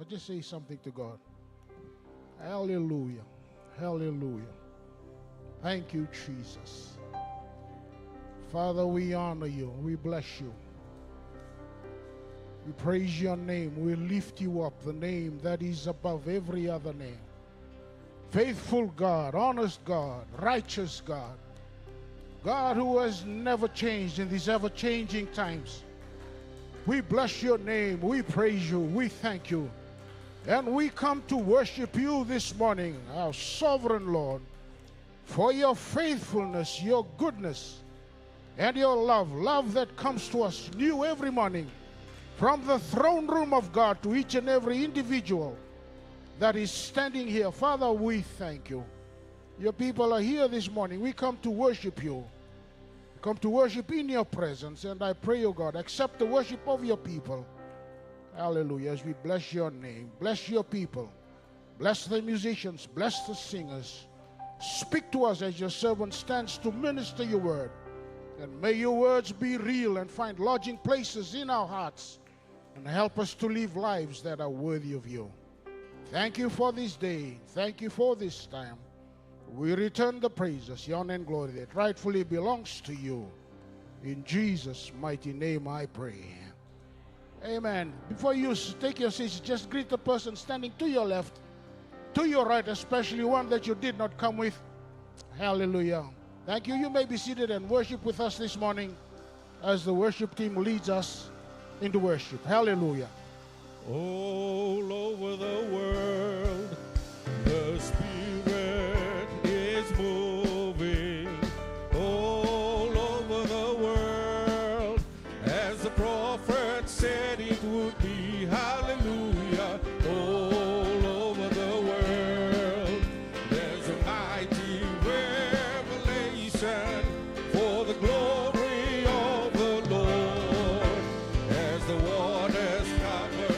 Just say something to God. Hallelujah. Hallelujah. Thank you, Jesus. Father, we honor you. We bless you. We praise your name. We lift you up, the name that is above every other name. Faithful God, honest God, righteous God. God who has never changed in these ever-changing times. We bless your name. We praise you. We thank you. And we come to worship you this morning, our sovereign Lord, for your faithfulness, your goodness, and your love that comes to us new every morning from the throne room of God to each and every individual that is standing here. Father, we thank you. Your people are here this morning. We come to worship you. We come to worship in your presence, and I pray, O God, accept the worship of your people. Hallelujah. As we bless your name, bless your people, bless the musicians, bless the singers. Speak to us as your servant stands to minister your word. And may your words be real and find lodging places in our hearts, and help us to live lives that are worthy of you. Thank you for this day. Thank you for this time. We return the praises, honor, and glory that rightfully belongs to you. In Jesus' mighty name I pray. Amen. Before you take your seats, just greet the person standing to your left, to your right, especially one that you did not come with. Hallelujah. Thank you. You may be seated and worship with us this morning as the worship team leads us into worship. Hallelujah. All over the world, the Spirit is moving. All over the world, as the prophet said it would be. Hallelujah. All over the world, there's a mighty revelation for the glory of the Lord. As the waters cover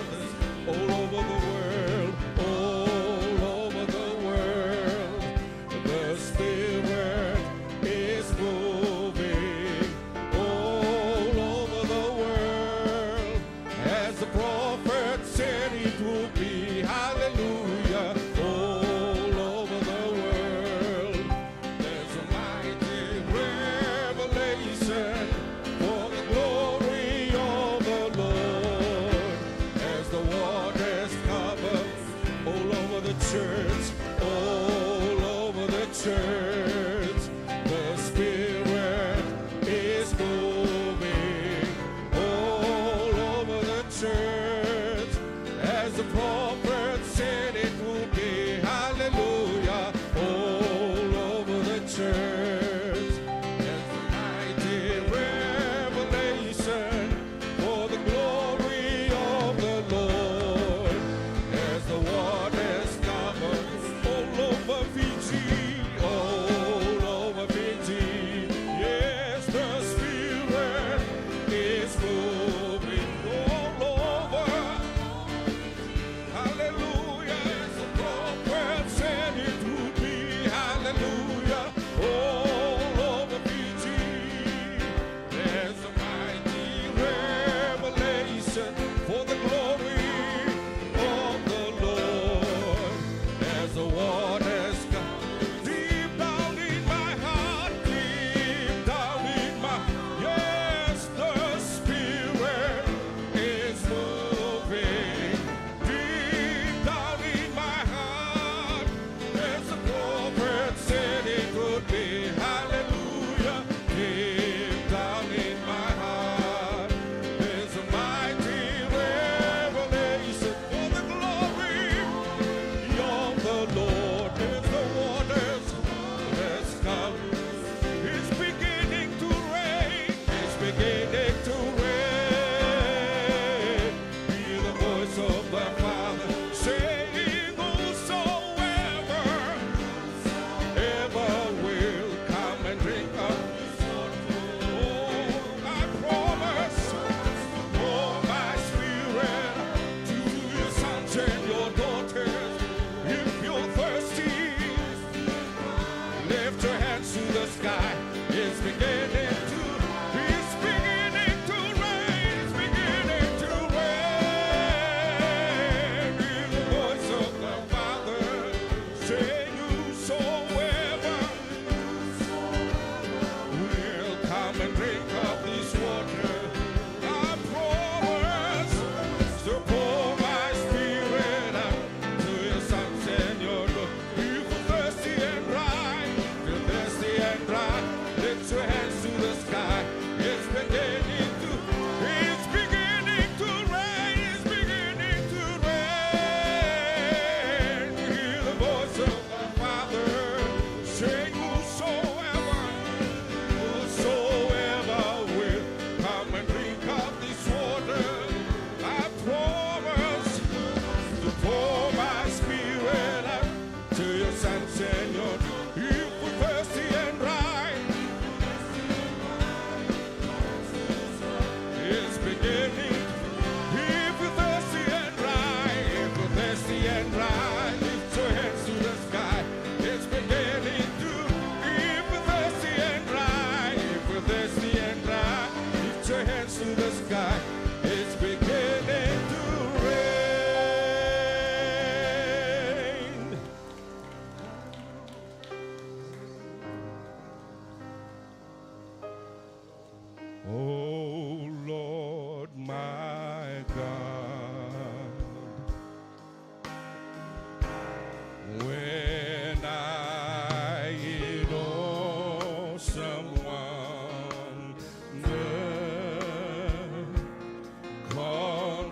all over the world, all over the world, the Spirit is moving. All over the world, as the prophet said it would be. Hallelujah. All over the world, there's a mighty revelation for the glory of the Lord. As the waters cover all over the church, all over the church, the Spirit is moving. All over the church, as the prophet said it would be. Hallelujah. All over the church, there's a mighty revelation for the glory of the Lord. As the waters cover all over Fiji, all over Fiji, yes, the Spirit is moving all over.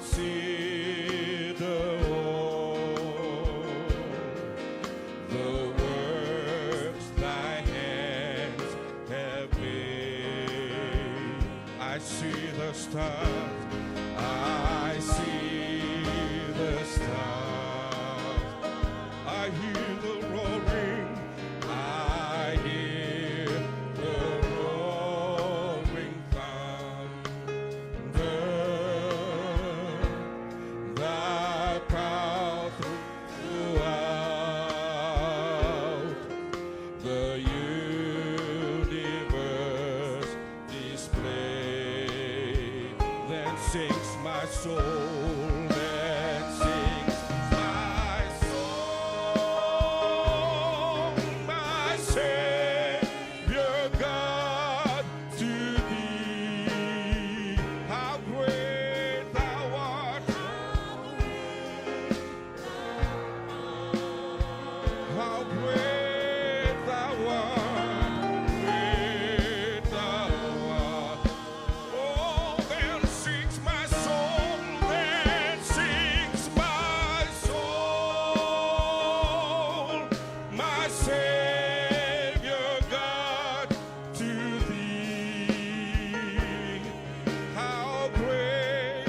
consider all the works thy hands have made. I see the stars, I see the stars, I hear the roaring, I hear the roaring thunder, thy power throughout the universe display. Then sings my soul, then sings my soul, my Savior God, to thee. How great thou art, how great thou art, great thou art. Oh, then sings my soul, then sings my soul, my Savior God, to thee. How great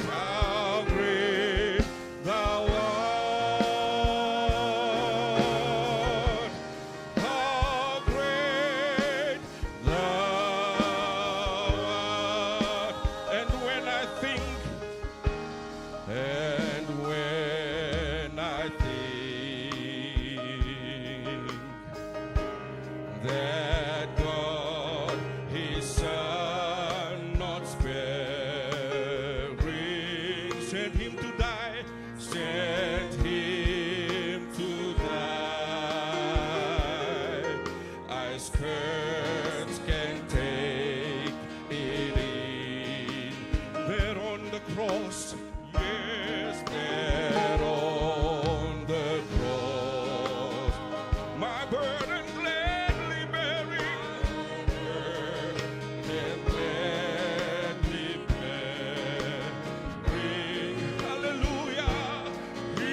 thou art. How great thou art. And when I think that God his Son not sparing sent him to die, sent him to die, I scarce can take it in. There on the cross, yes, there on the cross, my burden gladly bearing, and gladly bearing, hallelujah, he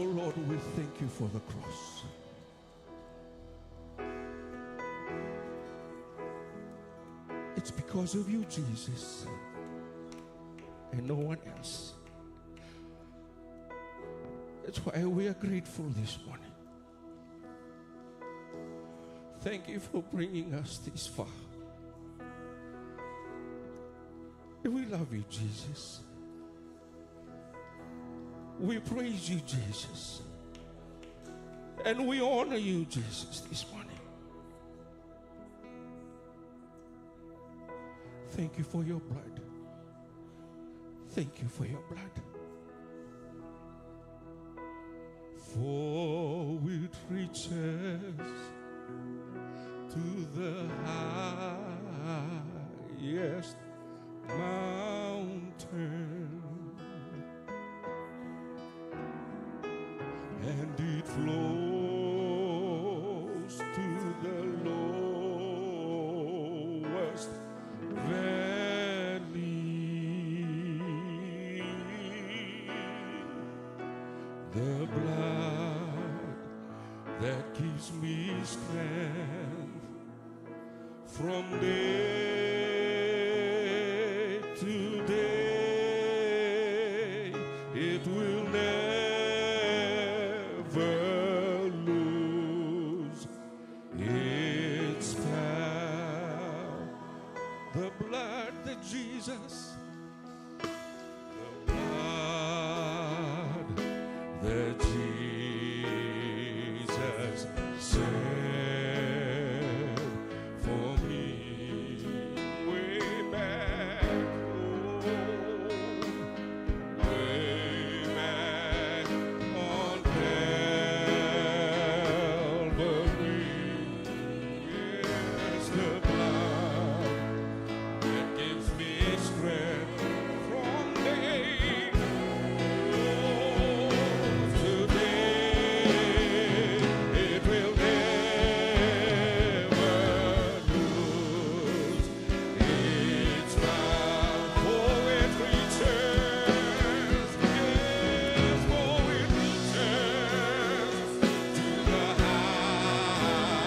Lord, we thank you for the cross. It's because of you, Jesus, and no one else. That's why we are grateful this morning. Thank you for bringing us this far. We love you, Jesus. We praise you, Jesus. And we honor you, Jesus, this morning. Thank you for your blood. Thank you for your blood. For it reaches to the highest mountain, and it flows to the lowest valley. The blood that gives me strength from day to day, it will never lose its power. The blood that Jesus, the blood that Jesus shed for me way back, way back on Calvary. Yes, the blood that gives me strength from day to day. It will never lose its power. For it reaches, yes, for it reaches to the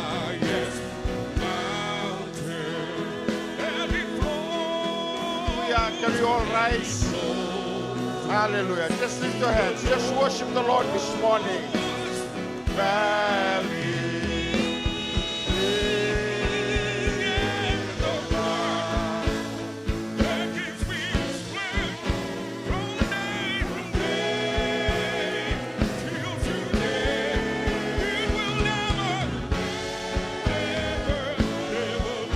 highest mountain, and it flows. Can you all rise? Hallelujah. Just lift your hands. Just worship the Lord this morning. Valley. That gives me strength from day till today. It will never lose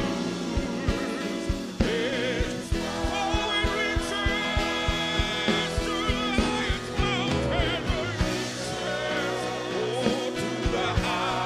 its power. It reaches to the highest mountain, to the highest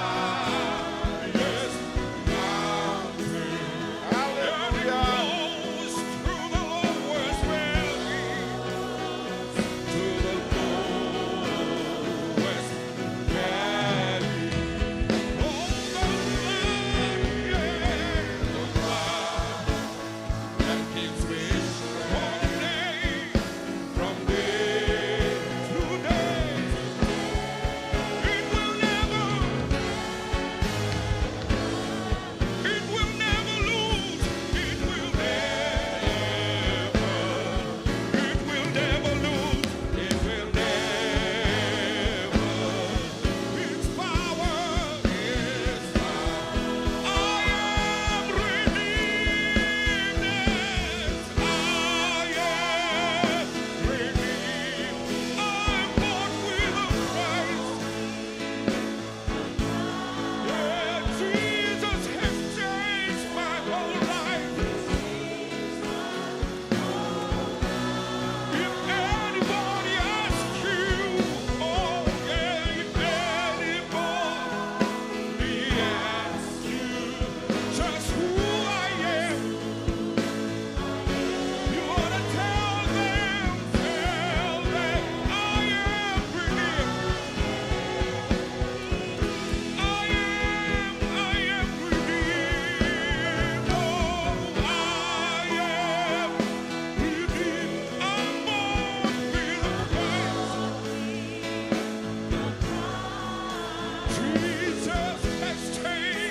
Jesus has changed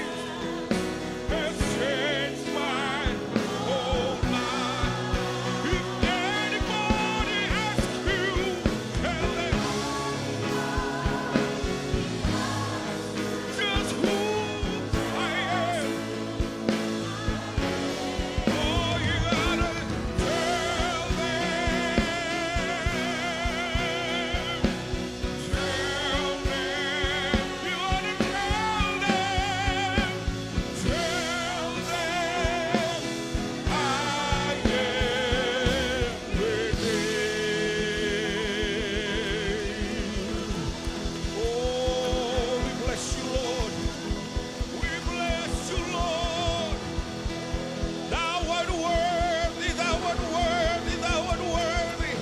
my whole life. If anybody asks you, tell them just who I am. Oh, you gotta tell them. Tell them. You gotta tell them. Tell them I am redeemed. Oh, we bless you, Lord. We bless you, Lord. Thou art worthy, thou art worthy, thou art worthy.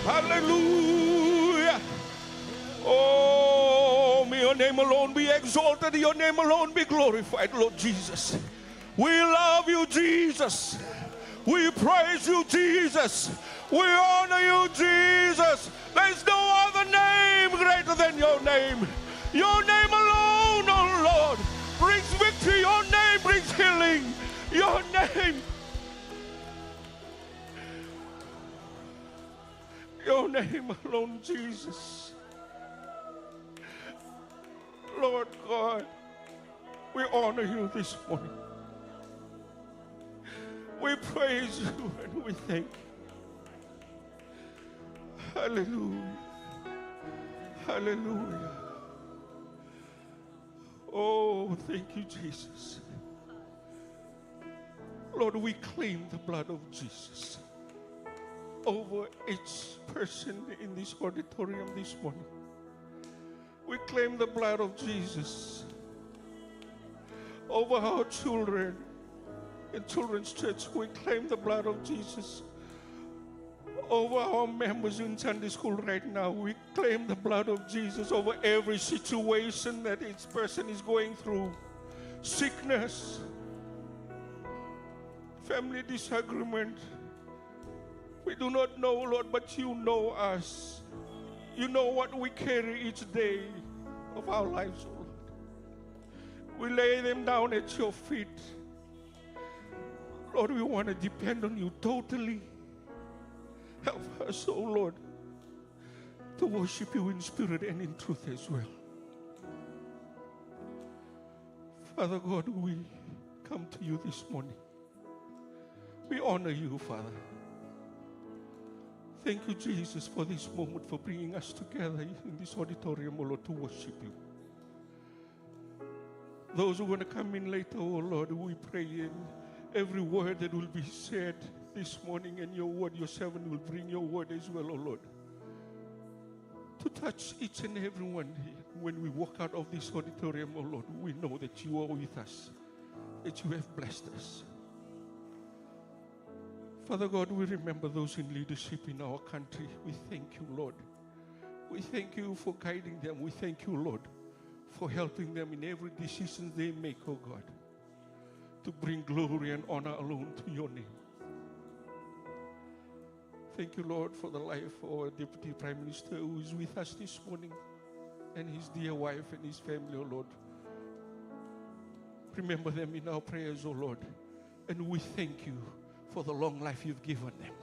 Hallelujah. Oh, may your name alone be exalted, your name alone be glorified, Lord Jesus. We love you, Jesus. We praise you, Jesus. We honor you, Jesus. There's no other name greater than your name. Your name alone, oh Lord, brings victory. Your name brings healing. Your name alone, Jesus. Lord God, we honor you this morning. We praise you and we thank you. Hallelujah. Hallelujah. Oh, thank you, Jesus. Lord, we claim the blood of Jesus over each person in this auditorium this morning. We claim the blood of Jesus over our children in Children's Church. We claim the blood of Jesus over our members in Sunday school right now. We claim the blood of Jesus over every situation that each person is going through. Sickness, family disagreement. We do not know, Lord, but you know us. You know what we carry each day of our lives, oh Lord. We lay them down at your feet. Lord, we want to depend on you totally. Help us, oh Lord, to worship you in spirit and in truth as well. Father God, we come to you this morning. We honor you, Father. Thank you, Jesus, for this moment, for bringing us together in this auditorium, oh Lord, to worship you. Those who are going to come in later, oh Lord, we pray in every word that will be said this morning, and your word, your servant will bring your word as well, oh Lord, to touch each and every one here. When we walk out of this auditorium, oh Lord, we know that you are with us, that you have blessed us. Father God, we remember those in leadership in our country. We thank you, Lord. We thank you for guiding them. We thank you, Lord, for helping them in every decision they make, oh God, to bring glory and honor alone to your name. Thank you, Lord, for the life of our Deputy Prime Minister who is with us this morning, and his dear wife and his family, oh Lord. Remember them in our prayers, oh Lord, and we thank you for the long life you've given them.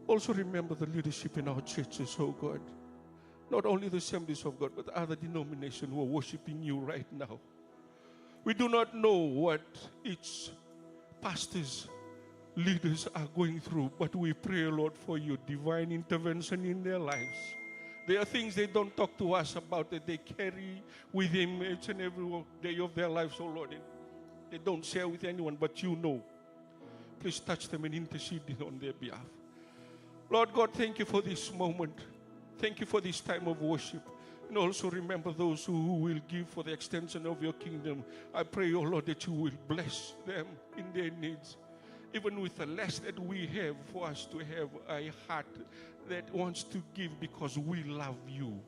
Also remember the leadership in our churches, oh God. Not only the Assemblies of God, but other denominations who are worshiping you right now. We do not know what each pastor's leaders are going through, but we pray, Lord, for your divine intervention in their lives. There are things they don't talk to us about that they carry with them each and every day of their lives, oh Lord. They don't share with anyone, but you know. Please touch them and intercede on their behalf. Lord God, thank you for this moment. Thank you for this time of worship. And also remember those who will give for the extension of your kingdom. I pray, oh Lord, that you will bless them in their needs. Even with the less that we have, for us to have a heart that wants to give because we love you.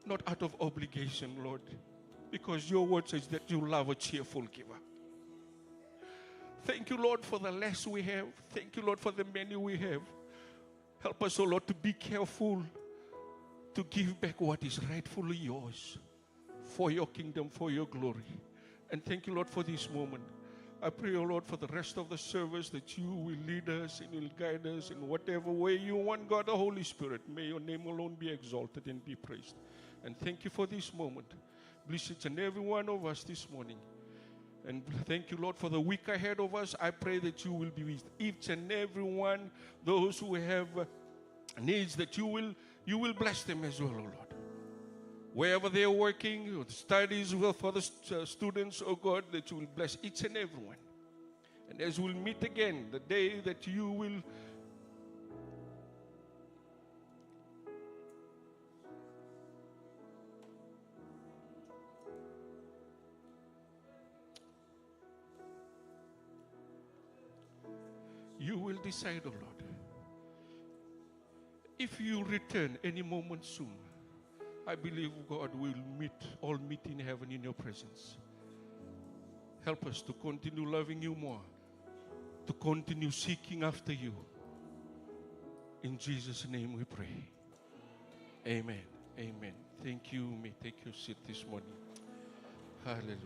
Not out of obligation, Lord. Because your word says that you love a cheerful giver. Thank you, Lord, for the less we have. Thank you, Lord, for the many we have. Help us, oh Lord, to be careful to give back what is rightfully yours for your kingdom, for your glory. And thank you, Lord, for this moment. I pray, oh Lord, for the rest of the service that you will lead us and will guide us in whatever way you want, God, the Holy Spirit. May your name alone be exalted and be praised. And thank you for this moment. Bless each and every one of us this morning. And thank you, Lord, for the week ahead of us. I pray that you will be with each and every one, those who have needs, that you will bless them as well, oh Lord. Wherever they are working, or studies for the students, oh God, that you will bless each and every one. And as we'll meet again, the day that you will decide, oh Lord, if you return any moment soon, I believe, God, we'll all meet in heaven in your presence. Help us to continue loving you more, to continue seeking after you. In Jesus' name we pray. Amen. Amen. Thank you. You may take your seat this morning. Hallelujah.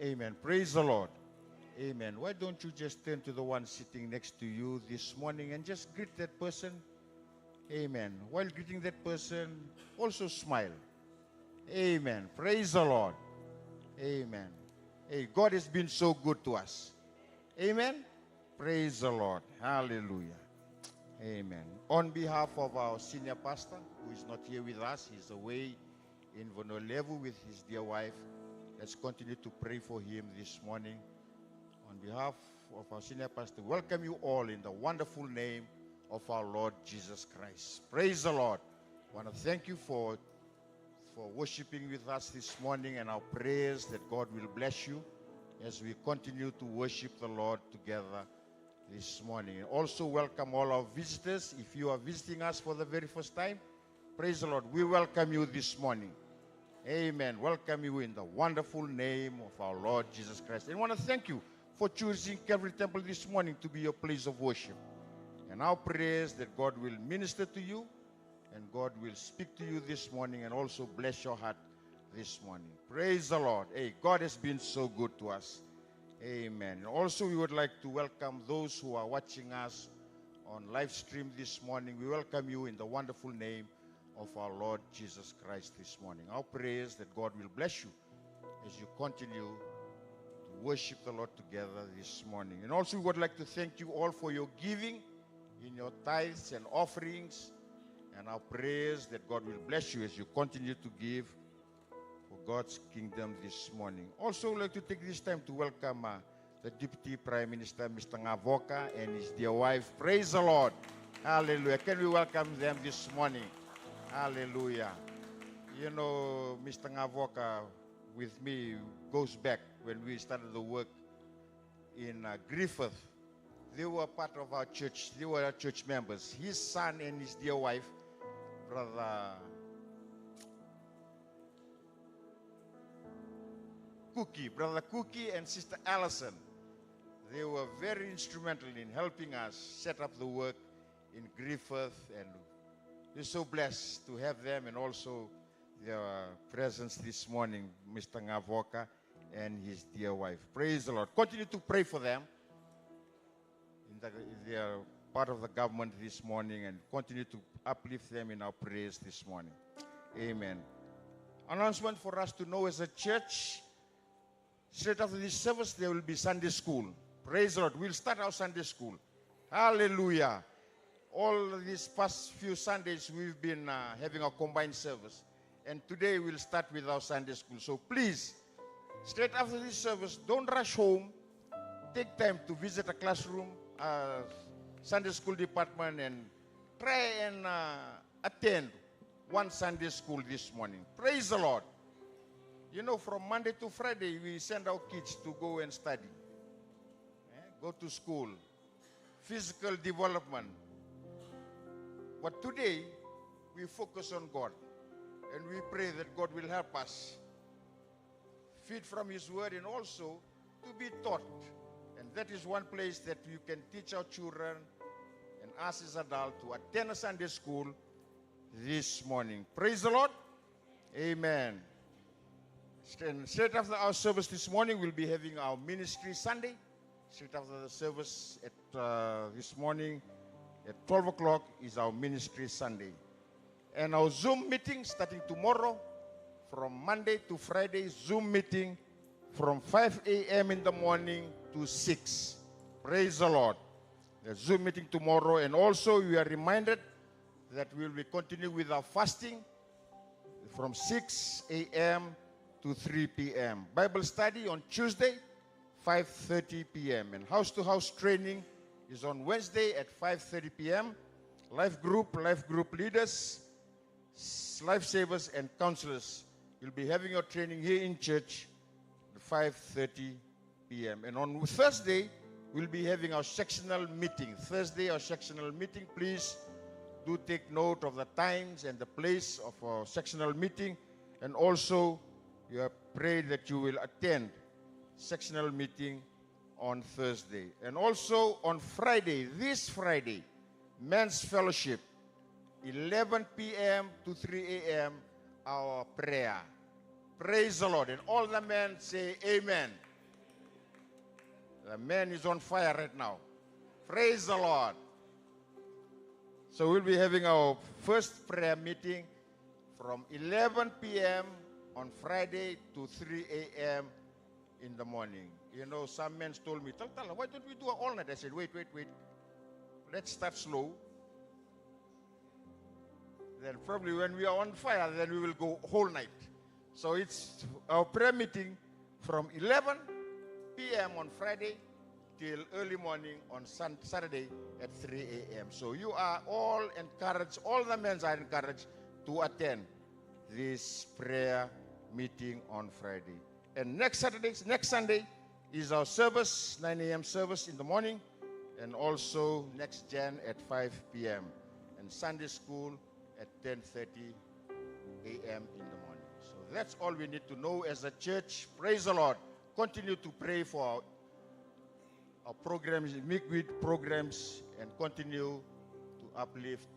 Amen. Praise the Lord. Amen. Why don't you just turn to the one sitting next to you this morning and just greet that person? Amen. While greeting that person, also smile. Amen. Praise the Lord. Amen. Hey, God has been so good to us. Amen. Praise the Lord. Hallelujah. Amen. On behalf of our senior pastor, who is not here with us, he's away in Vonolevu with his dear wife. Let's continue to pray for him this morning. On behalf of our senior pastor, welcome you all in the wonderful name of our Lord Jesus Christ. Praise the Lord. I want to thank you for worshiping with us this morning, and our prayers that God will bless you as we continue to worship the Lord together this morning. And also welcome all our visitors. If you are visiting us for the very first time, praise the Lord. We welcome you this morning. Amen. Welcome you in the wonderful name of our Lord Jesus Christ. And I want to thank you for choosing Calvary Temple this morning to be your place of worship. And our prayers that God will minister to you and God will speak to you this morning and also bless your heart this morning. Praise the Lord. Hey, God has been so good to us. Amen. And also we would like to welcome those who are watching us on live stream this morning. We welcome you in the wonderful name of our Lord Jesus Christ this morning. Our prayers that God will bless you as you continue to worship the Lord together this morning. And also we would like to thank you all for your giving in your tithes and offerings, and our prayers that God will bless you as you continue to give for God's kingdom this morning. Also, I'd like to take this time to welcome the Deputy Prime Minister, Mr. Ngavoka, and his dear wife. Praise the Lord. Hallelujah. Can we welcome them this morning? Hallelujah. You know, Mr. Ngavoka with me goes back when we started the work in Griffith. They were part of our church. They were our church members. His son and his dear wife, Brother Cookie and Sister Allison, they were very instrumental in helping us set up the work in Griffith, and we're so blessed to have them and also their presence this morning, Mr. Ngavoka and his dear wife. Praise the Lord. Continue to pray for them. They are part of the government this morning, and continue to uplift them in our prayers this morning. Amen. Announcement for us to know as a church. Straight after this service, there will be Sunday school. Praise the Lord. We'll start our Sunday school. Hallelujah. All these past few Sundays, we've been having a combined service. And today, we'll start with our Sunday school. So please, straight after this service, don't rush home. Take time to visit a classroom, Sunday school department, and try and attend one Sunday school this morning. Praise the Lord. You know, from Monday to Friday, we send our kids to go and study. Go to school. Physical development. But today, we focus on God. And we pray that God will help us feed from His Word and also to be taught. And that is one place that you can teach our children and us as adults to attend a Sunday school this morning. Praise the Lord. Amen. And straight after our service this morning, we'll be having our ministry Sunday. Straight after the service this morning at 12 o'clock is our ministry Sunday. And our Zoom meeting starting tomorrow from Monday to Friday, Zoom meeting from 5 a.m. in the morning to 6. Praise the Lord. The Zoom meeting tomorrow. And also we are reminded that we will be continuing with our fasting from 6 a.m. to 3 p.m. Bible study on Tuesday, 5:30 p.m. And house-to-house training is on Wednesday at 5:30 p.m. Life group leaders, lifesavers, and counselors will be having your training here in church at 5:30 p.m. And on Thursday, we'll be having our sectional meeting. Thursday, our sectional meeting. Please do take note of the times and the place of our sectional meeting. And also, we pray that you will attend sectional meeting on Thursday. And also on Friday, this Friday, men's fellowship, 11 p.m. to 3 a.m., our prayer. Praise the Lord. And all the men say amen. The man is on fire right now. Praise the Lord. So we'll be having our first prayer meeting from 11 p.m. on Friday to 3 a.m. in the morning. You know, some men told me, Tala, why don't we do it all night? I said, wait. Let's start slow. Then probably when we are on fire, then we will go whole night. So it's our prayer meeting from 11 p.m. on Friday till early morning on Saturday at 3 a.m. So you are all encouraged, all the men are encouraged to attend this prayer meeting on Friday. And next Sunday is our service, 9 a.m. service in the morning, and also next Jan at 5 p.m. and Sunday school at 10:30 a.m. in the morning. So that's all we need to know as a church. Praise the Lord. Continue to pray for our programs, midweek programs, and continue to uplift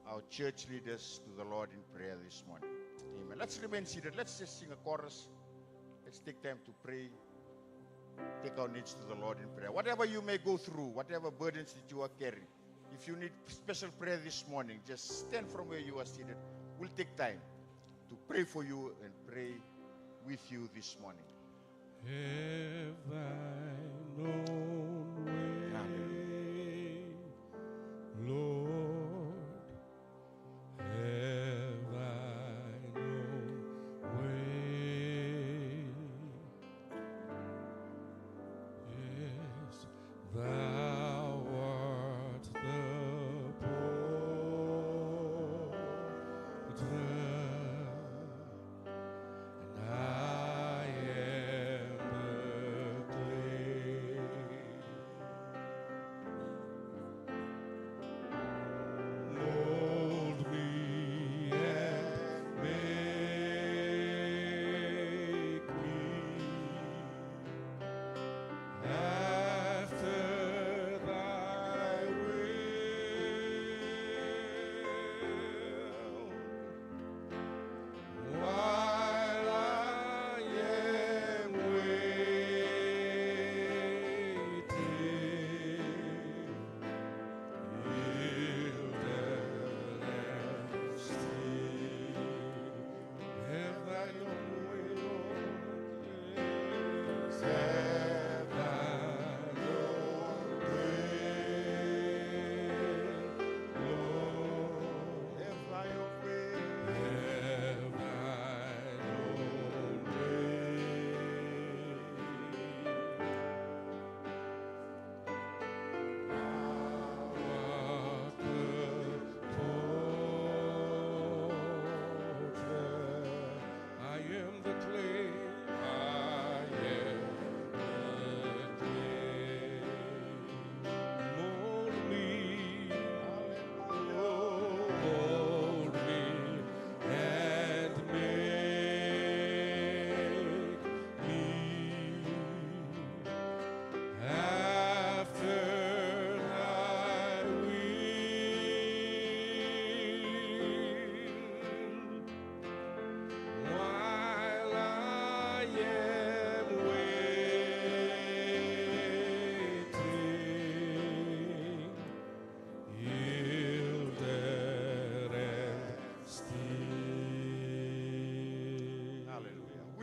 our church leaders to the Lord in prayer this morning. Amen. Let's remain seated. Let's just sing a chorus. Let's take time to pray. Take our needs to the Lord in prayer. Whatever you may go through, whatever burdens that you are carrying, if you need special prayer this morning, just stand from where you are seated. We'll take time to pray for you and pray with you this morning. Have thine own way, Lord. Have thine own way. Yes, thou art the potter, and I am the clay.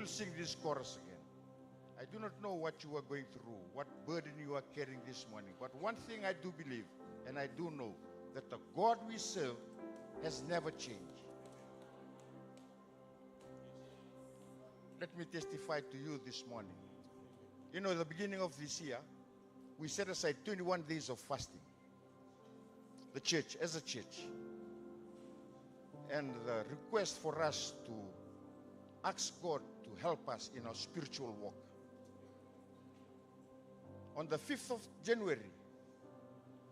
will sing this chorus again. I do not know what you are going through, what burden you are carrying this morning. But one thing I do believe, and I do know, that the God we serve has never changed. Let me testify to you this morning. You know, at the beginning of this year, we set aside 21 days of fasting. The church, as a church. And the request for us to ask God to help us in our spiritual walk. On the 5th of January,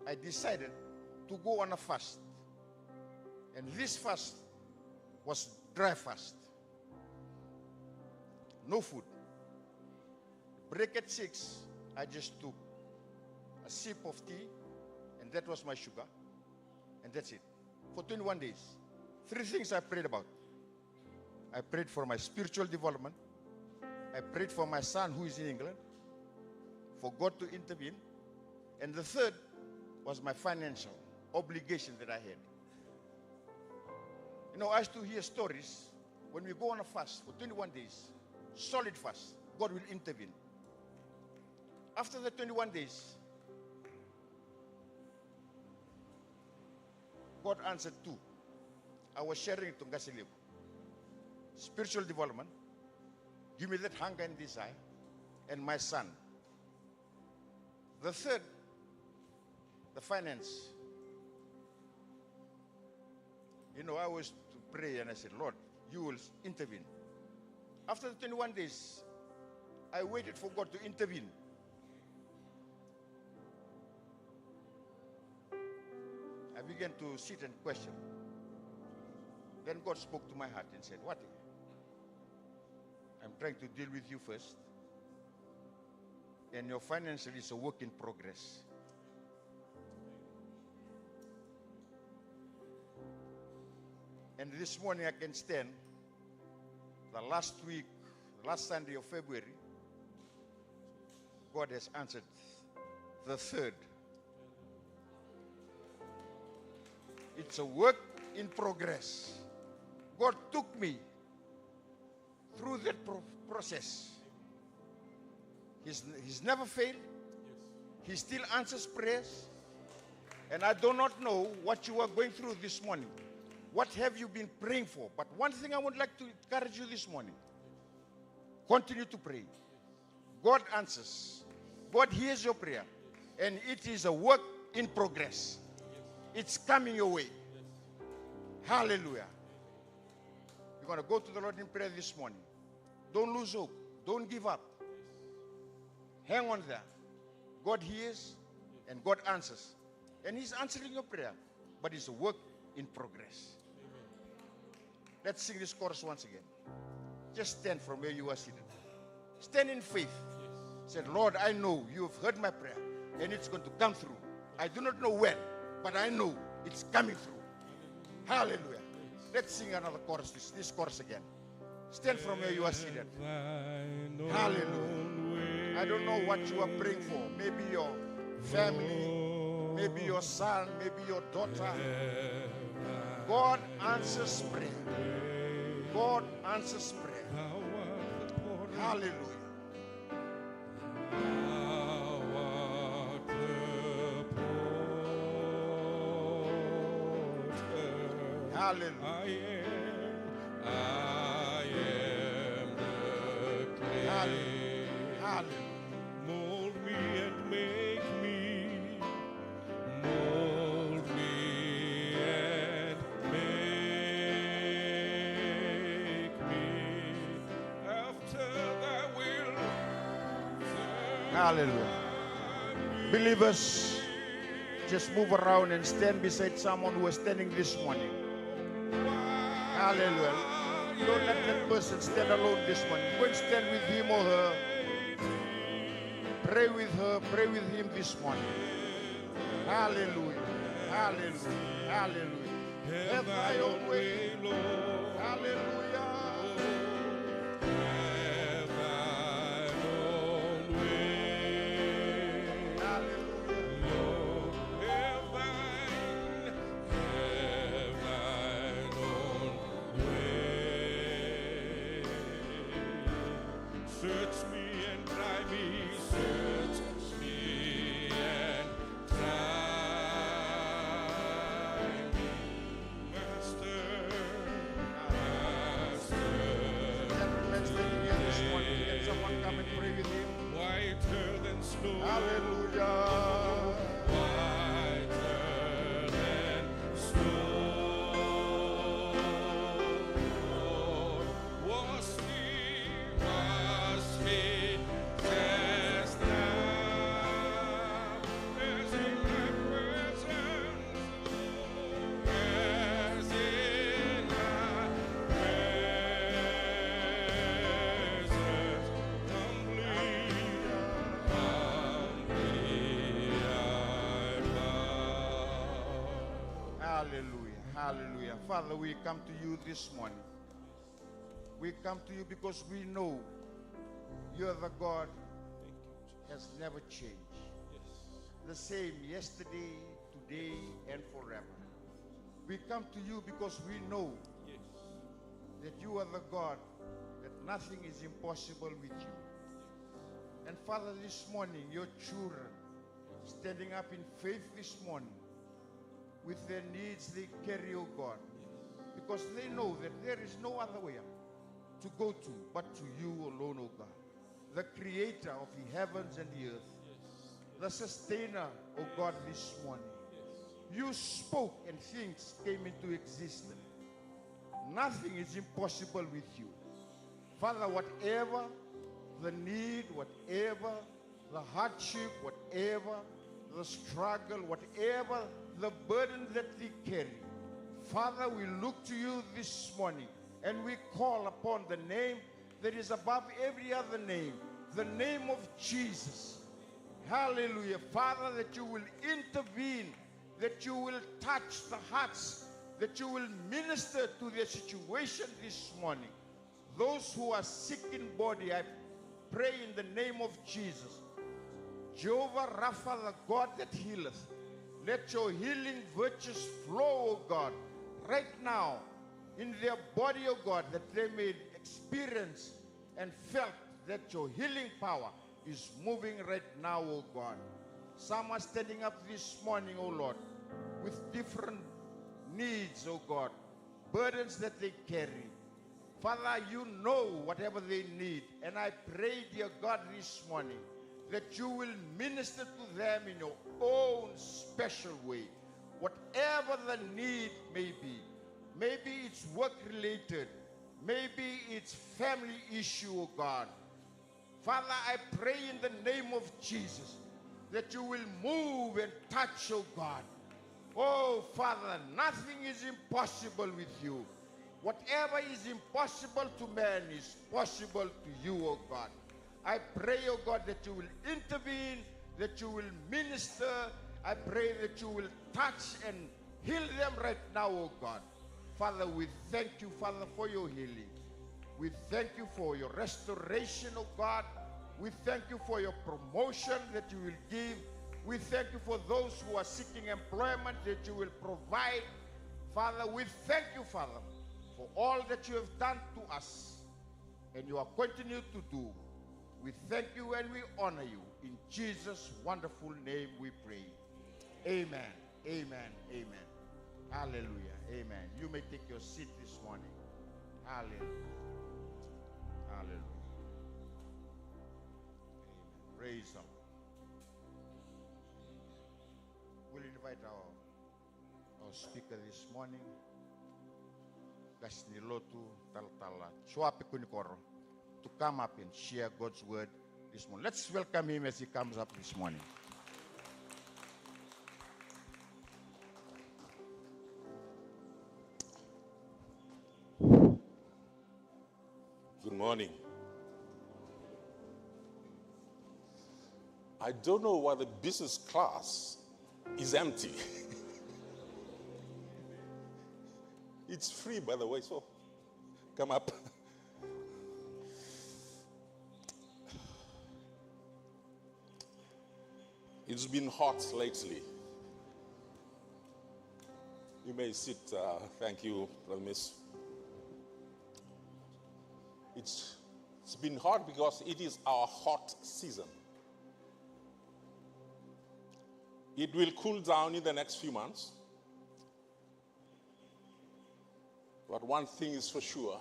I decided to go on a fast. And this fast was dry fast. No food. Break at 6, I just took a sip of tea, and that was my sugar, and that's it. For 21 days. 3 things I prayed about. I prayed for my spiritual development. I prayed for my son who is in England, for God to intervene. And the third was my financial obligation that I had. You know, I used to hear stories when we go on a fast for 21 days, solid fast, God will intervene. After the 21 days, God answered 2. I was sharing it to Ngasilib. Spiritual development, give me that hunger and desire, and my son. The third, the finance. You know, I was to pray and I said, Lord, you will intervene. After the 21 days, I waited for God to intervene. I began to sit and question. Then God spoke to my heart and said, what? I'm trying to deal with you first. And your financial is a work in progress. And this morning I can stand, the last week, the last Sunday of February, God has answered the third. It's a work in progress. God took me through that process. He's never failed. He still answers prayers. And I do not know what you are going through this morning. What have you been praying for? But one thing I would like to encourage you this morning. Continue to pray. God answers. God hears your prayer. And it is a work in progress. It's coming your way. Hallelujah. You're going to go to the Lord in prayer this morning. Don't lose hope. Don't give up. Hang on there. God hears and God answers. And He's answering your prayer. But it's a work in progress. Let's sing this chorus once again. Just stand from where you are seated. Stand in faith. Say, Lord, I know you have heard my prayer and it's going to come through. I do not know when, but I know it's coming through. Hallelujah. Let's sing another chorus, this chorus again. Stand from where you are seated. Hallelujah. I don't know what you are praying for. Maybe your family, maybe your son, maybe your daughter. God answers prayer. God answers prayer. Hallelujah. Hallelujah. I am the clay. Hallelujah. Hallelujah. Mold me and make me. Mold me and make me after thy will. Hallelujah. Believers, just move around and stand beside someone who is standing this morning. Hallelujah. Don't let that person stand alone this morning. Go and stand with him or her. Pray with her, pray with him this morning. Hallelujah. Hallelujah. Hallelujah. Have thy own way, Lord. Hallelujah. Have thine own way. Hallelujah. Lord, have thine own way. Search me and try me. Search me and try me. Master. Let's take it here this morning. Can someone come and pray with him? Whiter than snow. Hallelujah. Whiter than snow. Wash me just now, as in thy presence, as in thy presence, humbly I bow. Hallelujah. Hallelujah. Father, we come to you this morning. We come to you because we know you are the God has never changed. The same yesterday, today, and forever. We come to you because we know that you are the God, that nothing is impossible with you. And Father, this morning, your children standing up in faith this morning with their needs they carry, oh God, because they know that there is no other way to go to but to you alone, oh God, the creator of the heavens and the earth, the sustainer, oh God, this morning. You spoke and things came into existence. Nothing is impossible with you. Father, whatever the need, whatever the hardship, whatever the struggle, whatever the burden that they carry, Father, we look to you this morning and we call upon the name that is above every other name, the name of Jesus. Hallelujah. Father, that you will intervene, that you will touch the hearts, that you will minister to their situation this morning. Those who are sick in body, I pray in the name of Jesus. Jehovah Rapha, the God that healeth, let your healing virtues flow, O God, right now in their body, O God, that they may experience and felt that your healing power is moving right now, O God. Some are standing up this morning, O Lord, with different needs, O God, burdens that they carry. Father, you know whatever they need, and I pray, dear God, this morning that you will minister to them in your own special way. Whatever the need may be, maybe it's work-related, maybe it's family issue, oh God. Father, I pray in the name of Jesus that you will move and touch, oh God. Oh, Father, nothing is impossible with you. Whatever is impossible to man is possible to you, oh God. I pray, oh God, that you will intervene, that you will minister. I pray that you will touch and heal them right now, oh God. Father, we thank you, Father, for your healing. We thank you for your restoration, oh God. We thank you for your promotion that you will give. We thank you for those who are seeking employment that you will provide. Father, we thank you, Father, for all that you have done to us and you are continuing to do. We thank you and we honor you. In Jesus' wonderful name we pray. Amen. Amen. Amen. Hallelujah. Amen. You may take your seat this morning. Hallelujah. Hallelujah. Amen. Praise the Lord. We'll invite our speaker this morning, Gasnilotu Taltala, Joape Kuinikoro, to come up and share God's word this morning. Let's welcome him as he comes up this morning. Good morning. I don't know why the business class is empty. It's free, by the way, so come up. It's been hot lately. You may sit. Thank you, Brother Miss. It's It's been hot because it is our hot season. It will cool down in the next few months. But one thing is for sure.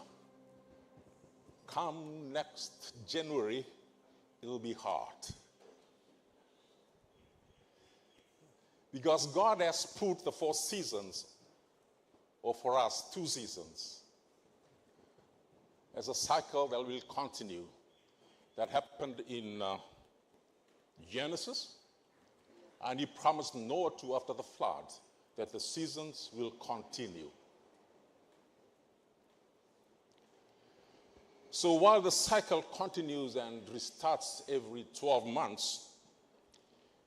Come next January, it will be hot. Because God has put the 4 seasons, or for us, 2 seasons, as a cycle that will continue. That happened in Genesis, and he promised Noah too after the flood that the seasons will continue. So while the cycle continues and restarts every 12 months,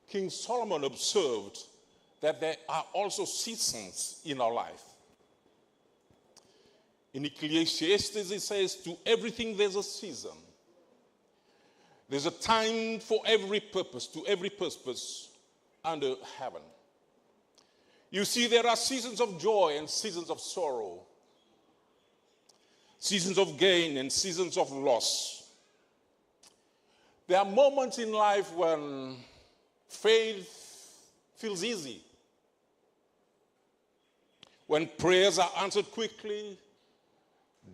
King Solomon observed that there are also seasons in our life. In Ecclesiastes, it says, to everything there's a season. There's a time for every purpose, to every purpose under heaven. You see, there are seasons of joy and seasons of sorrow, seasons of gain and seasons of loss. There are moments in life when faith feels easy, when prayers are answered quickly,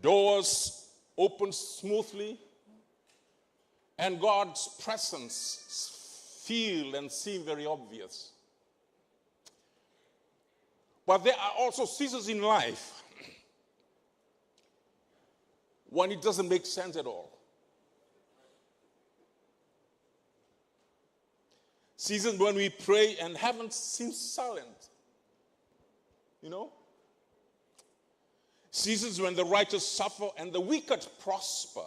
doors open smoothly, and God's presence feel and seem very obvious. But there are also seasons in life when it doesn't make sense at all. Seasons when we pray and heaven seems silent. You know? Seasons when the righteous suffer and the wicked prosper.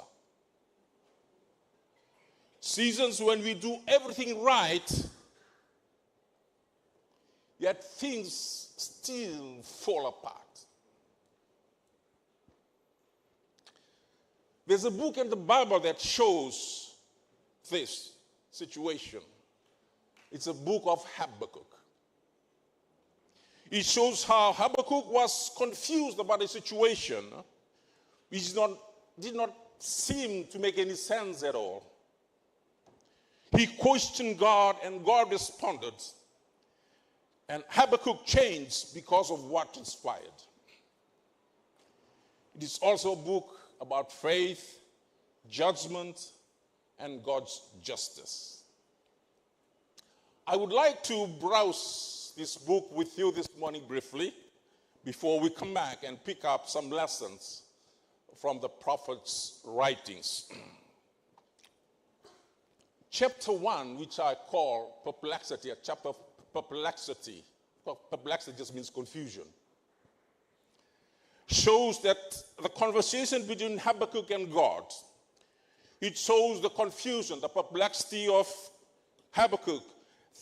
Seasons when we do everything right, yet things still fall apart. There's a book in the Bible that shows this situation. It's a book of Habakkuk. It shows how Habakkuk was confused about a situation which did not seem to make any sense at all. He questioned God and God responded. And Habakkuk changed because of what transpired. It is also a book about faith, judgment, and God's justice. I would like to browse this book with you this morning briefly before we come back and pick up some lessons from the prophet's writings. Chapter 1, which I call perplexity, a chapter of perplexity. Perplexity just means confusion. Shows that the conversation between Habakkuk and God, it shows the confusion, the perplexity of Habakkuk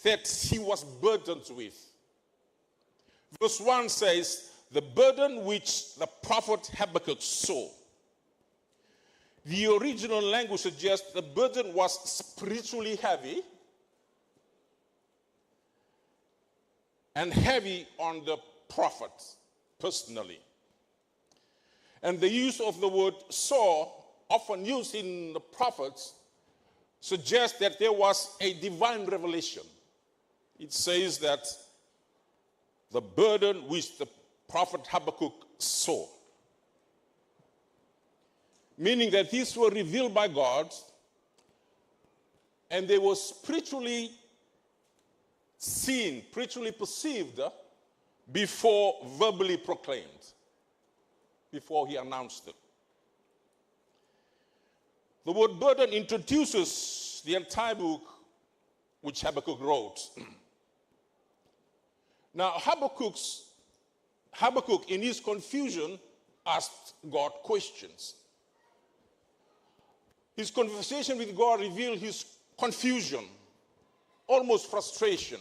that he was burdened with. Verse 1 says, the burden which the prophet Habakkuk saw. The original language suggests the burden was spiritually heavy and heavy on the prophet personally. And the use of the word saw, often used in the prophets, suggests that there was a divine revelation. It says that the burden which the prophet Habakkuk saw, meaning that these were revealed by God and they were spiritually seen, spiritually perceived before verbally proclaimed, before he announced it. The word burden introduces the entire book which Habakkuk wrote. Now, Habakkuk, in his confusion, asked God questions. His conversation with God revealed his confusion, almost frustration.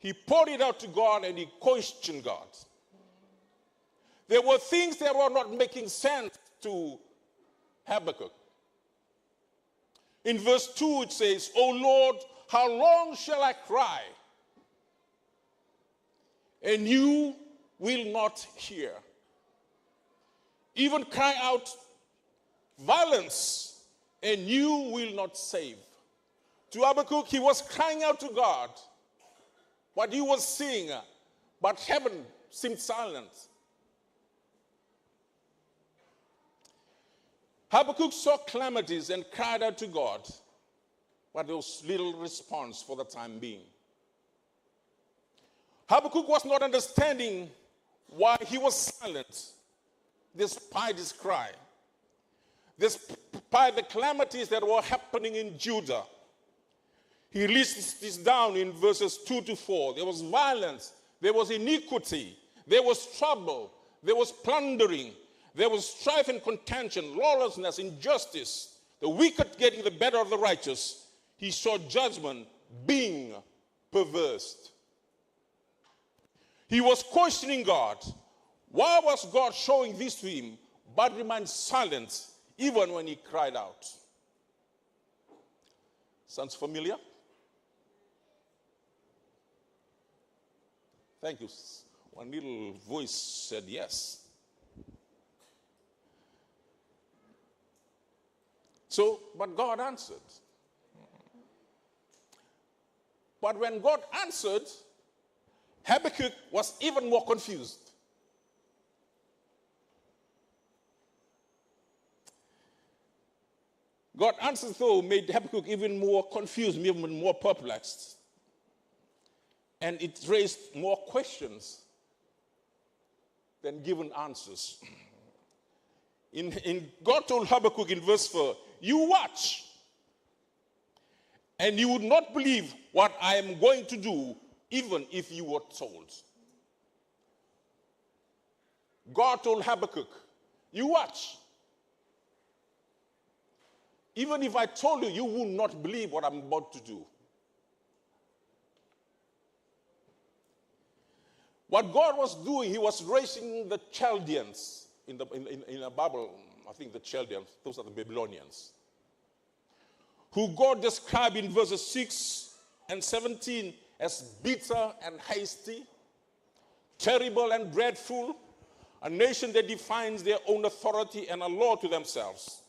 He poured it out to God and he questioned God. There were things that were not making sense to Habakkuk. In verse 2 it says, O Lord, how long shall I cry? And you will not hear. Even cry out violence, and you will not save. To Habakkuk, he was crying out to God what he was seeing, but heaven seemed silent. Habakkuk saw calamities and cried out to God, but there was little response for the time being. Habakkuk was not understanding why he was silent despite his cry, despite the calamities that were happening in Judah. He lists this down in verses 2 to 4. There was violence, there was iniquity, there was trouble, there was plundering, there was strife and contention, lawlessness, injustice, the wicked getting the better of the righteous. He saw judgment being perversed. He was questioning God. Why was God showing this to him, but remained silent even when he cried out? Sounds familiar? Thank you. One little voice said yes. But God answered. But when God answered, Habakkuk was even more confused. God's answer, though, made Habakkuk even more confused, even more perplexed. And it raised more questions than given answers. God told Habakkuk in verse 4, you watch, and you would not believe what I am going to do, even if you were told. God told Habakkuk, you watch. Even if I told you, you would not believe what I'm about to do. What God was doing, he was raising the Chaldeans in the Bible. I think the Chaldeans, those are the Babylonians, who God described in verses 6 and 17 as bitter and hasty, terrible and dreadful, a nation that defines their own authority and a law to themselves.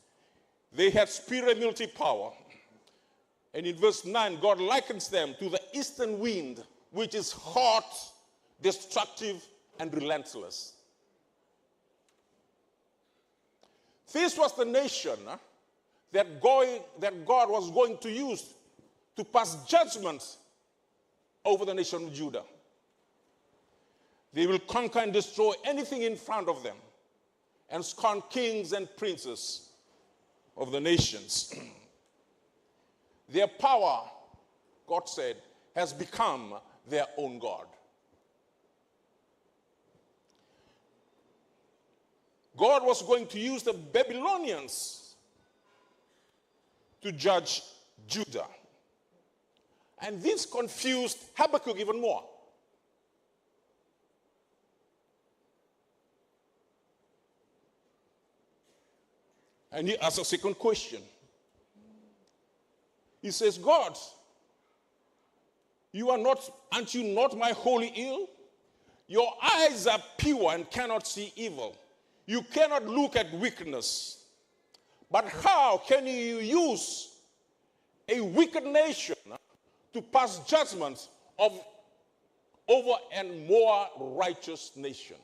They had spirit multi-power. And in verse 9, God likens them to the eastern wind, which is hot, destructive, and relentless. This was the nation that God was going to use to pass judgment over the nation of Judah. They will conquer and destroy anything in front of them and scorn kings and princes of the nations. Their power, God said, has become their own God. God was going to use the Babylonians to judge Judah. And this confused Habakkuk even more. And he asks a second question. He says, God, aren't you not my holy hill? Your eyes are pure and cannot see evil. You cannot look at wickedness. But how can you use a wicked nation to pass judgment over a more righteous nation?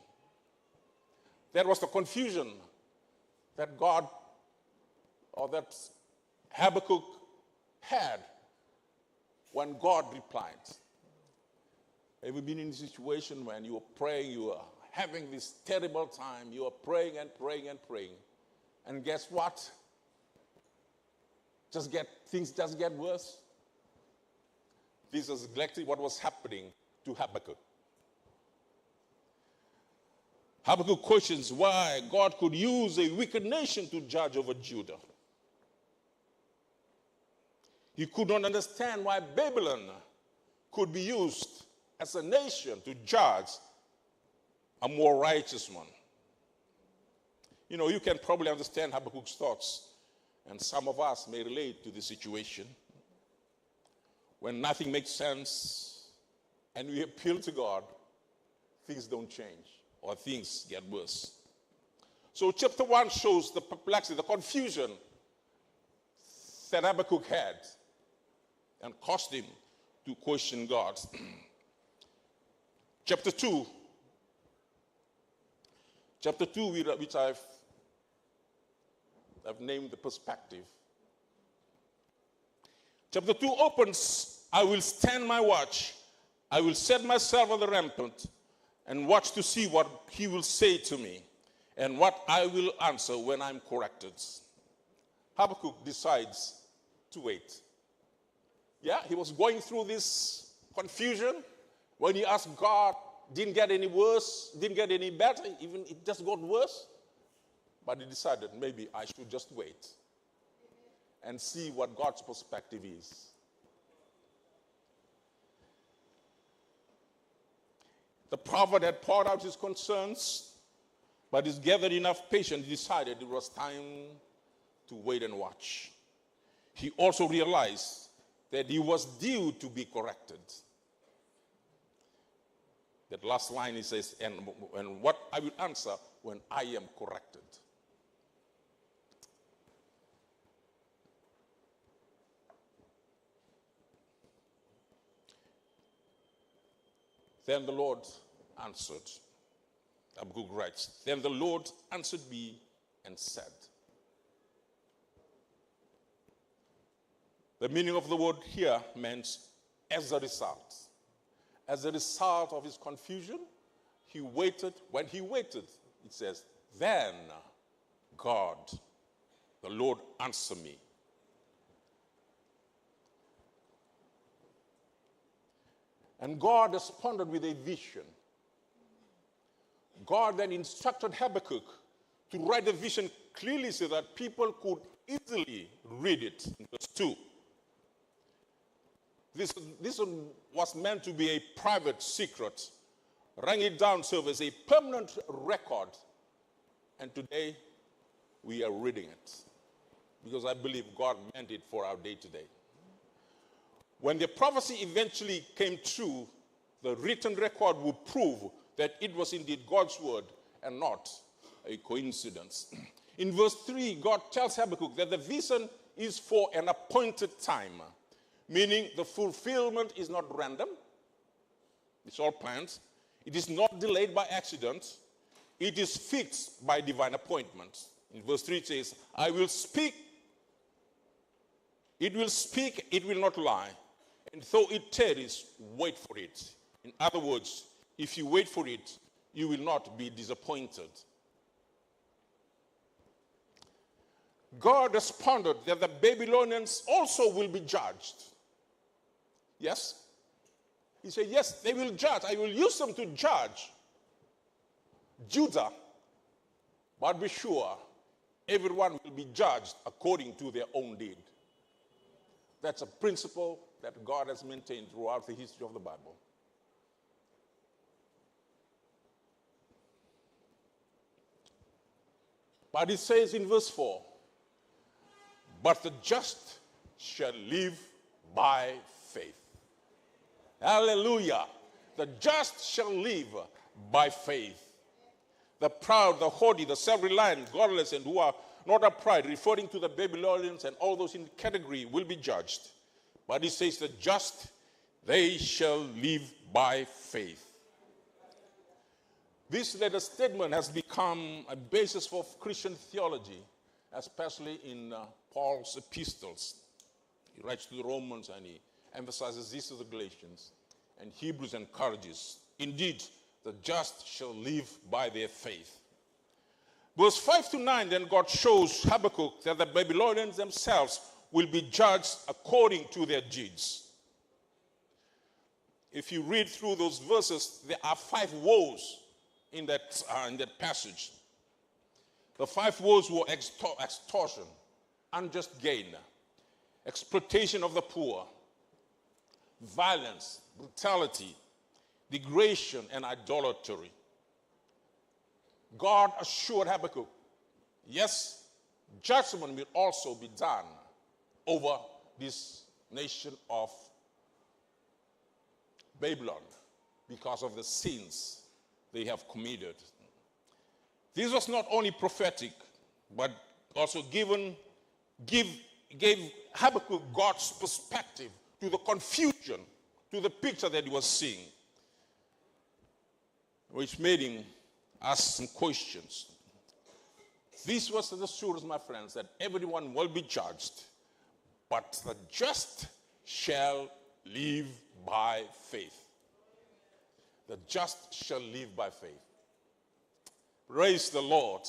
That was the confusion that that Habakkuk had when God replied. Have you been in a situation when you are praying, you are having this terrible time, you are praying and praying and praying, and guess what? Things just get worse. This is exactly what was happening to Habakkuk. Habakkuk questions why God could use a wicked nation to judge over Judah. He could not understand why Babylon could be used as a nation to judge a more righteous one. You know, you can probably understand Habakkuk's thoughts, and some of us may relate to this situation. When nothing makes sense and we appeal to God, things don't change or things get worse. So chapter 1 shows the perplexity, the confusion that Habakkuk had and caused him to question God. Chapter 2, which I've named the perspective. Chapter 2 opens, I will stand my watch. I will set myself on the rampart and watch to see what he will say to me and what I will answer when I'm corrected. Habakkuk decides to wait. Yeah, he was going through this confusion. When he asked God, didn't get any worse, didn't get any better, even it just got worse. But he decided maybe I should just wait and see what God's perspective is. The prophet had poured out his concerns, but he's gathered enough patience, he decided it was time to wait and watch. He also realized that he was due to be corrected. That last line he says, and what I will answer when I am corrected. Then the Lord answered. Habakkuk writes, then the Lord answered me and said. The meaning of the word here means as a result. As a result of his confusion, he waited. When he waited, it says, then God, the Lord, answered me. And God responded with a vision. God then instructed Habakkuk to write the vision clearly so that people could easily read it. In verse 2. This one was meant to be a private secret. Writing it down serves as a permanent record. And today, we are reading it. Because I believe God meant it for our day-to-day. When the prophecy eventually came true, the written record would prove that it was indeed God's word and not a coincidence. In verse 3, God tells Habakkuk that the vision is for an appointed time, meaning the fulfillment is not random. It's all planned. It is not delayed by accident. It is fixed by divine appointment. In verse 3 it says, I will speak, it will not lie. And though it tarries, wait for it. In other words, if you wait for it, you will not be disappointed. God responded that the Babylonians also will be judged. Yes? He said, yes, they will judge. I will use them to judge Judah. But be sure, everyone will be judged according to their own deed. That's a principle that God has maintained throughout the history of the Bible. But it says in verse 4, but the just shall live by faith. Hallelujah. The just shall live by faith. The proud, the haughty, the self-reliant, godless, and who are not upright, referring to the Babylonians and all those in the category, will be judged. But he says the just, they shall live by faith. This latter statement has become a basis for Christian theology, especially in Paul's epistles. He writes to the Romans and he emphasizes this to the Galatians, and Hebrews encourages, indeed, the just shall live by their faith. Verse 5 to 9, then God shows Habakkuk that the Babylonians themselves will be judged according to their deeds. If you read through those verses, there are 5 woes in that passage. The 5 woes were extortion, unjust gain, exploitation of the poor, violence, brutality, degradation, and idolatry. God assured Habakkuk, yes, judgment will also be done over this nation of Babylon because of the sins they have committed. This was not only prophetic, but also gave Habakkuk God's perspective to the confusion, to the picture that he was seeing, which made him ask some questions. This was the assurance, my friends, that everyone will be judged, but the just shall live by faith. The just shall live by faith. Praise the Lord.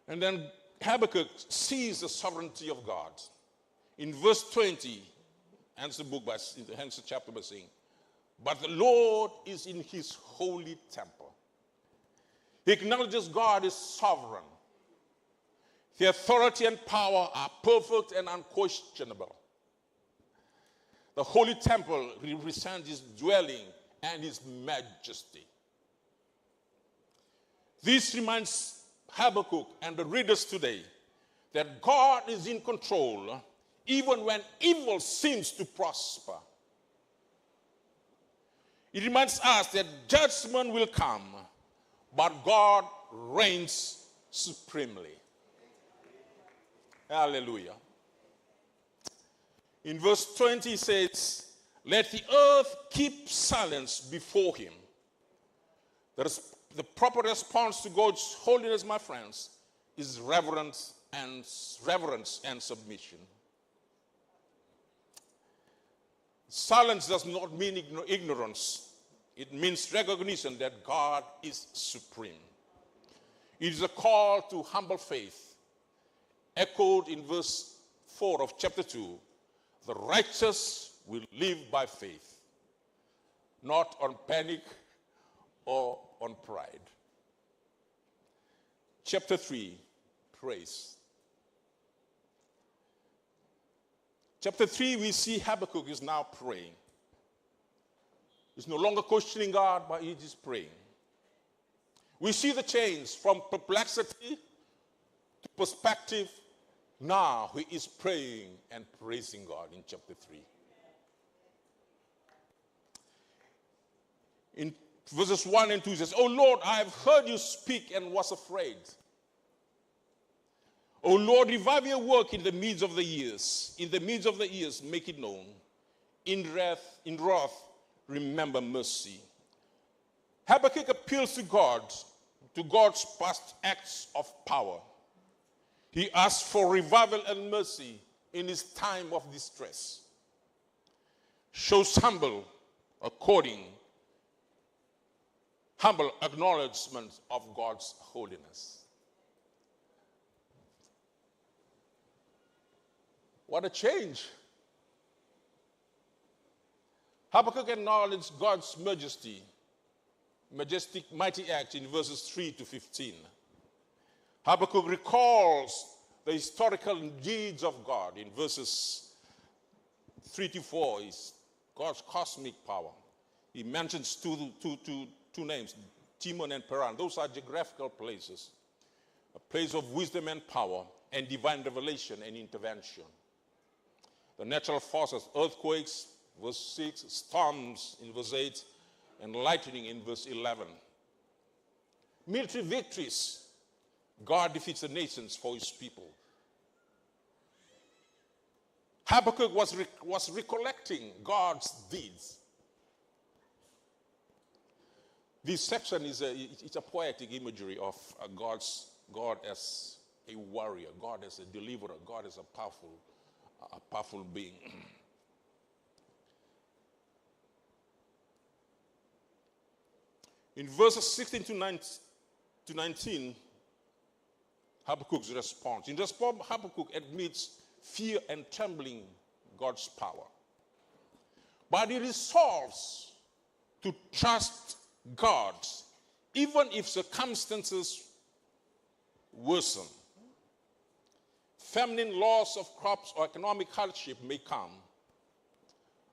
And then Habakkuk sees the sovereignty of God. In verse 20, ends the chapter by saying, but the Lord is in his holy temple. He acknowledges God is sovereign. The authority and power are perfect and unquestionable. The holy temple represents his dwelling and his majesty. This reminds Habakkuk and the readers today that God is in control even when evil seems to prosper. It reminds us that judgment will come, but God reigns supremely. Hallelujah. In verse 20 it says, let the earth keep silence before him. The proper response to God's holiness, my friends, is reverence and submission. Silence does not mean ignorance. It means recognition that God is supreme. It is a call to humble faith, echoed in verse 4 of chapter 2. The righteous will live by faith, not on panic or on pride. Chapter 3, praise. Chapter 3, we see Habakkuk is now praying. He's no longer questioning God, but he is praying. We see the change from perplexity to perspective. Now he is praying and praising God in chapter 3. In verses 1 and 2 it says, O Lord, I have heard you speak and was afraid. O Lord, revive your work in the midst of the years. In the midst of the years, make it known. In wrath, remember mercy. Habakkuk appeals to God's past acts of power. He asks for revival and mercy in his time of distress. Shows humble acknowledgement of God's holiness. What a change. Habakkuk acknowledged God's majestic, mighty act in verses 3 to 15. Habakkuk recalls the historical deeds of God in verses 3 to 4. Is God's cosmic power. He mentions two names, Timon and Paran. Those are geographical places, a place of wisdom and power and divine revelation and intervention. The natural forces, earthquakes, verse 6, storms in verse 8, and lightning in verse 11. Military victories. God defeats the nations for his people. Habakkuk was recollecting God's deeds. This section is a poetic imagery of God as a warrior, God as a deliverer, God as a powerful being. In verses 16 to 19, Habakkuk's response. In response, Habakkuk admits fear and trembling God's power. But he resolves to trust God, even if circumstances worsen. Famine, loss of crops, or economic hardship may come.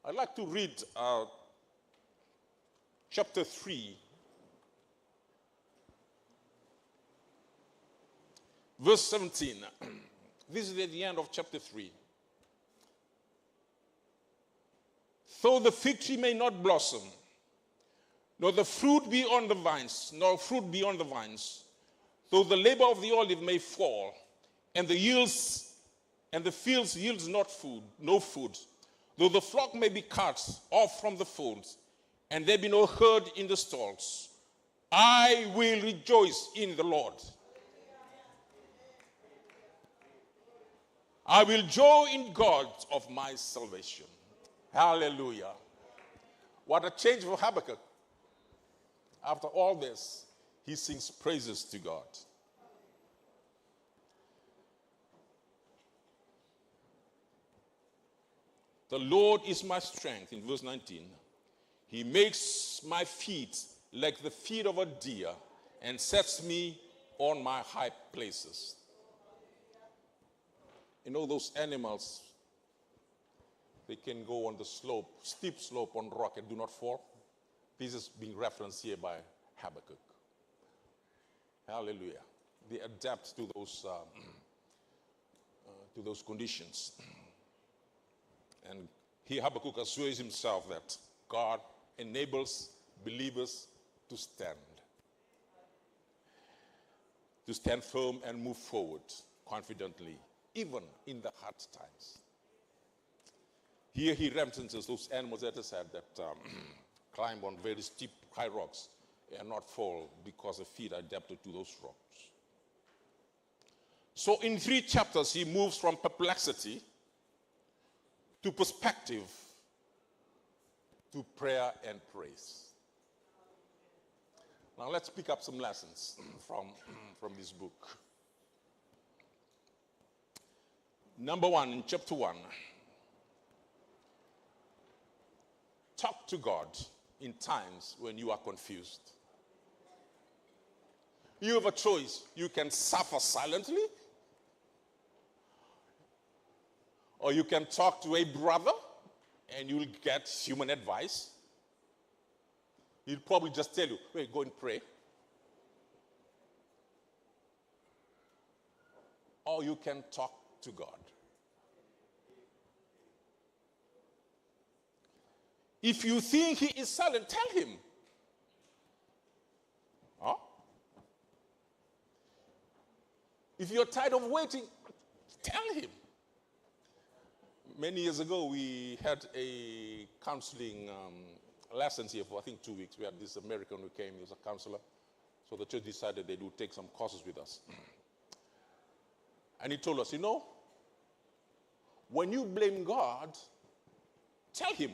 I'd like to read chapter 3, verse 17. This is at the end of chapter 3. Though the fig tree may not blossom, nor the fruit be on the vines, nor fruit be on the vines, though the labor of the olive may fall, and the fields yields not food, no food, though the flock may be cut off from the folds, and there be no herd in the stalls, I will rejoice in the Lord. I will joy in God of my salvation. Hallelujah. What a change for Habakkuk. After all this, he sings praises to God. The Lord is my strength, in verse 19. He makes my feet like the feet of a deer and sets me on my high places. You know those animals, they can go on the slope, steep slope on rock and do not fall. This is being referenced here by Habakkuk. Hallelujah. They adapt to those conditions. And here Habakkuk assures himself that God enables believers to stand firm and move forward confidently, even in the hard times. Here he references those animals that I said that climb on very steep, high rocks and not fall because the feet are adapted to those rocks. So in 3 chapters, he moves from perplexity to perspective to prayer and praise. Now let's pick up some lessons from this book. Number 1, in chapter 1, talk to God in times when you are confused. You have a choice. You can suffer silently, or you can talk to a brother and you'll get human advice. He'll probably just tell you, wait, go and pray. Or you can talk to God. If you think he is silent, tell him. Huh? If you're tired of waiting, tell him. Many years ago, we had a counseling lessons here for, I think, 2 weeks. We had this American who came, he was a counselor. So the church decided they would take some courses with us. And he told us, when you blame God, tell him.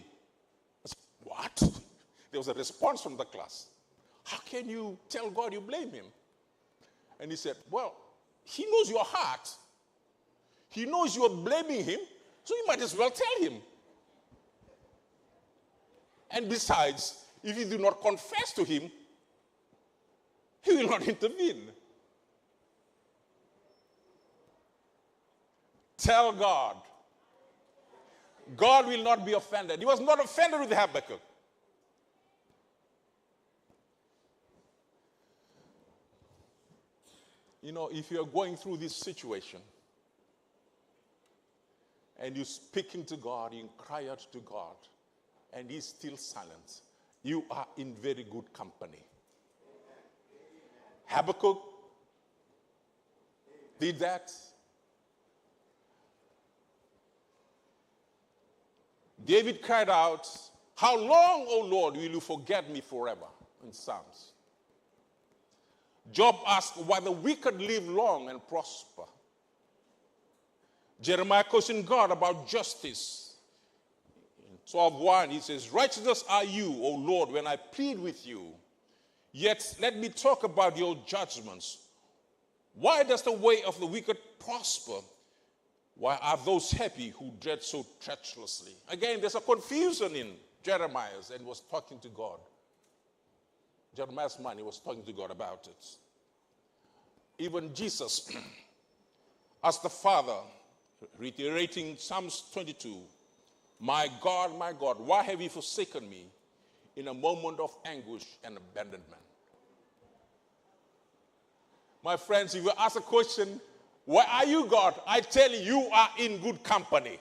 I said, what? There was a response from the class. How can you tell God you blame him? And he said, well, he knows your heart. He knows you are blaming him, so you might as well tell him. And besides, if you do not confess to him, he will not intervene. Tell God. God will not be offended. He was not offended with Habakkuk. If you're going through this situation and you're speaking to God, you cry out to God, and he's still silent, you are in very good company. Habakkuk did that. David cried out, how long, O Lord, will you forget me forever? In Psalms. Job asked why the wicked live long and prosper. Jeremiah questioned God about justice. In 12:1, he says, righteous are you, O Lord, when I plead with you. Yet let me talk about your judgments. Why does the way of the wicked prosper? Why are those happy who dread so treacherously? Again, there's a confusion in Jeremiah's, and he was talking to God. Jeremiah's mind, he was talking to God about it. Even Jesus asked the Father, reiterating Psalms 22, my God, why have you forsaken me in a moment of anguish and abandonment? My friends, if you ask a question, where are you, God? I tell you, you are in good company.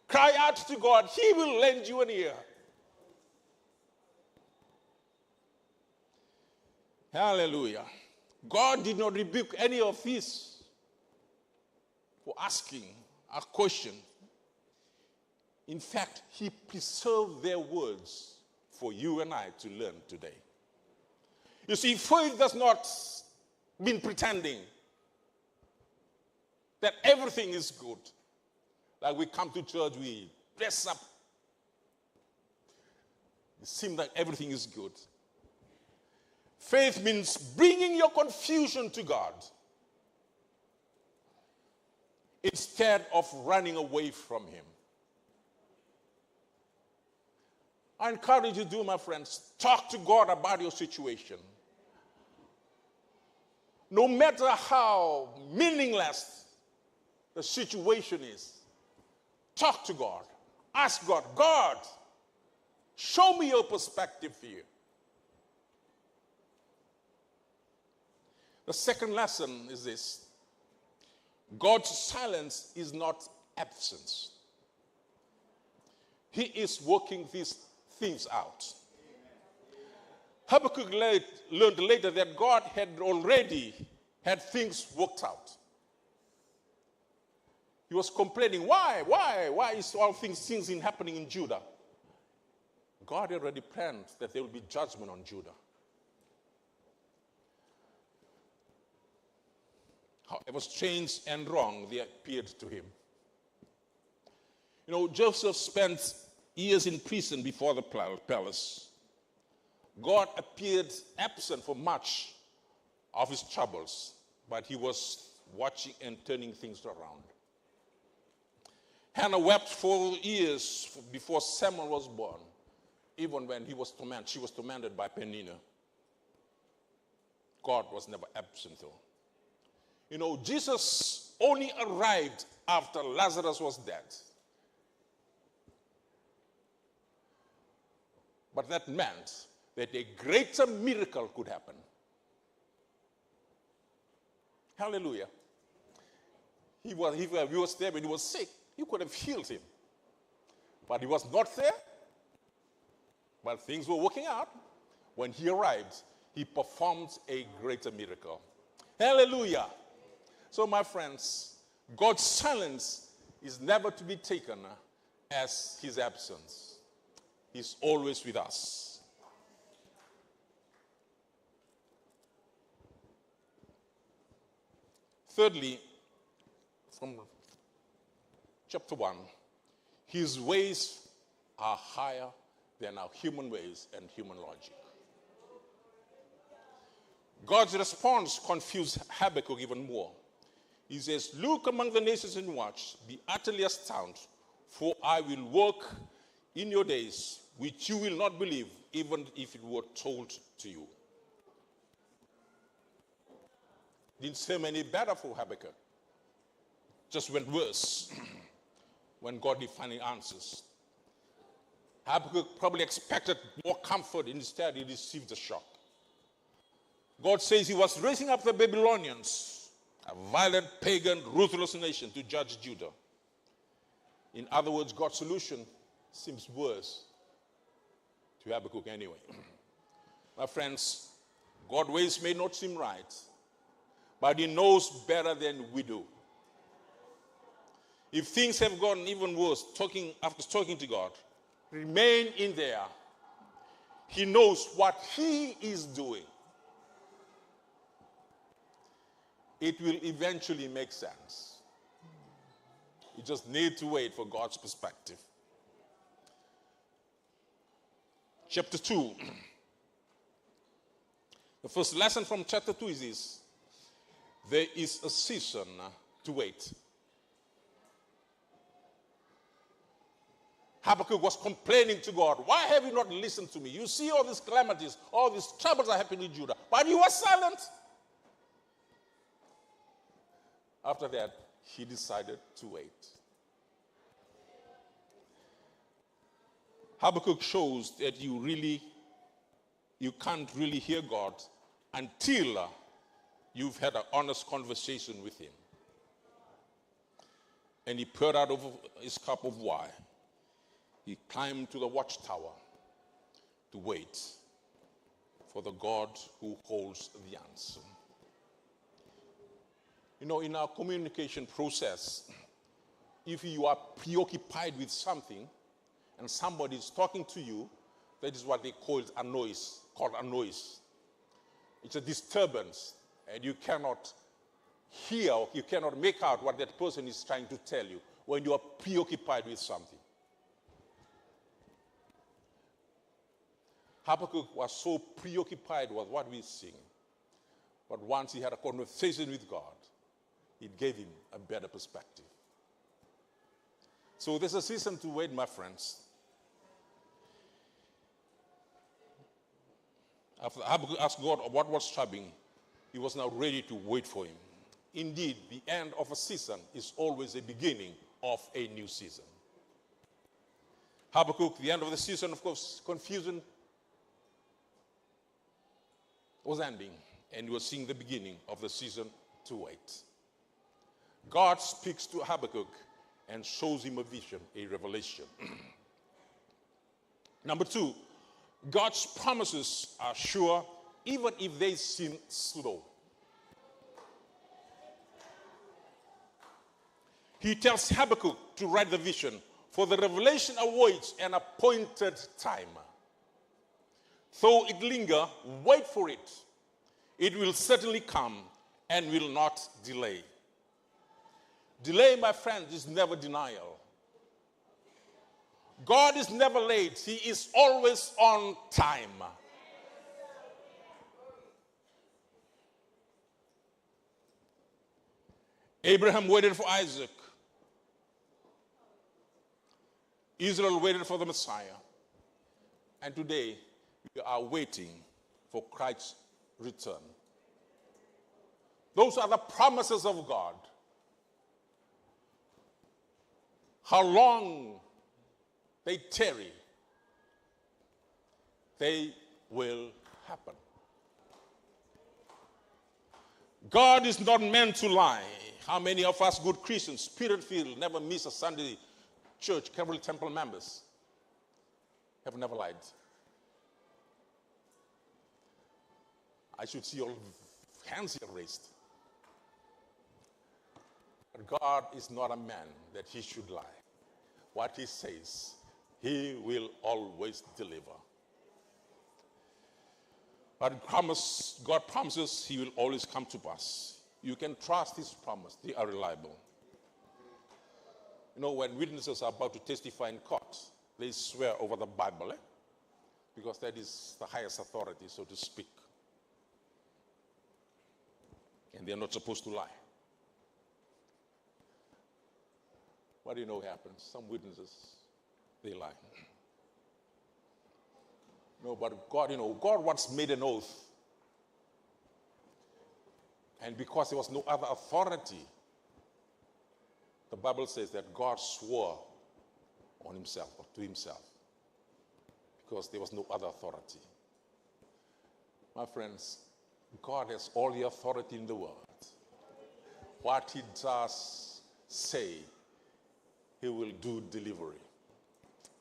Cry out to God. He will lend you an ear. Hallelujah. God did not rebuke any of these for asking a question. In fact, he preserved their words for you and I to learn today. You see, faith does not mean pretending that everything is good. Like we come to church, we dress up. It seems like everything is good. Faith means bringing your confusion to God instead of running away from him. I encourage you to do, my friends, talk to God about your situation. No matter how meaningless the situation is, talk to God. Ask God, God, show me your perspective here. The second lesson is this: God's silence is not absence. He is working these things out. Habakkuk learned later that God had already had things worked out. He was complaining, why is all things happening in Judah? God had already planned that there will be judgment on Judah. However strange and wrong they appeared to him. You know, Joseph spent years in prison before the palace. God appeared absent for much of his troubles, but he was watching and turning things around. Hannah wept for years before Samuel was born, even when she was tormented by Peninnah. God was never absent though. You know, Jesus only arrived after Lazarus was dead. But that meant that a greater miracle could happen. Hallelujah. He was there when he was sick. You could have healed him. But he was not there. But things were working out. When he arrived, he performed a greater miracle. Hallelujah. So, my friends, God's silence is never to be taken as his absence. He's always with us. Thirdly, from chapter 1, his ways are higher than our human ways and human logic. God's response confused Habakkuk even more. He says, look among the nations and watch, be utterly astounded, for I will work in your days which you will not believe, even if it were told to you. Didn't seem any better for Habakkuk. Just went worse when God finally answers. Habakkuk probably expected more comfort. Instead, he received a shock. God says he was raising up the Babylonians, a violent, pagan, ruthless nation, to judge Judah. In other words, God's solution seems worse to Habakkuk anyway. My friends, God's ways may not seem right, but he knows better than we do. If things have gotten even worse, after talking to God, remain in there. He knows what he is doing. It will eventually make sense. You just need to wait for God's perspective. Chapter 2. The first lesson from chapter 2 is this: there is a season to wait. Habakkuk was complaining to God, why have you not listened to me? You see all these calamities, all these troubles are happening in Judah, but you were silent. After that, he decided to wait. Habakkuk shows that you can't really hear God until you've had an honest conversation with him. And he poured out over his cup of wine. He climbed to the watchtower to wait. for the God who holds the answer. You know, in our communication process, if you are preoccupied with something and somebody is talking to you, that is what they call a noise, It's a disturbance, and you cannot hear, or you cannot make out what that person is trying to tell you when you are preoccupied with something. Habakkuk was so preoccupied with what we sing, but once he had a conversation with God, it gave him a better perspective. So there's a season to wait, my friends. After Habakkuk asked God what was troubling, he was now ready to wait for him. Indeed, the end of a season is always a beginning of a new season. Habakkuk, the end of the season, of course, confusion was ending, and he was seeing the beginning of the season to wait. God speaks to Habakkuk and shows him a vision, a revelation. Number two, God's promises are sure even if they seem slow. He tells Habakkuk to write the vision, for the revelation awaits an appointed time. Though it linger, wait for it. It will certainly come and will not delay. Delay, my friends, is never denial. God is never late. He is always on time. Abraham waited for Isaac. Israel waited for the Messiah. And today, we are waiting for Christ's return. Those are the promises of God. How long they tarry, they will happen. God is not meant to lie. How many of us good Christians, Spirit-filled, never miss a Sunday church, Calvary Temple members, have never lied? I should see your hands here raised. But God is not a man that he should lie. What he says, he will always deliver. But God promises he will always come to pass. You can trust his promise. They are reliable. You know, when witnesses are about to testify in court, they swear over the Bible, because that is the highest authority, so to speak. And they're not supposed to lie. What do you know happens? Some witnesses, they lie. No, but God, God once made an oath. And because there was no other authority, the Bible says that God swore on himself, or to himself, because there was no other authority. My friends, God has all the authority in the world. What he does say, he will do delivery.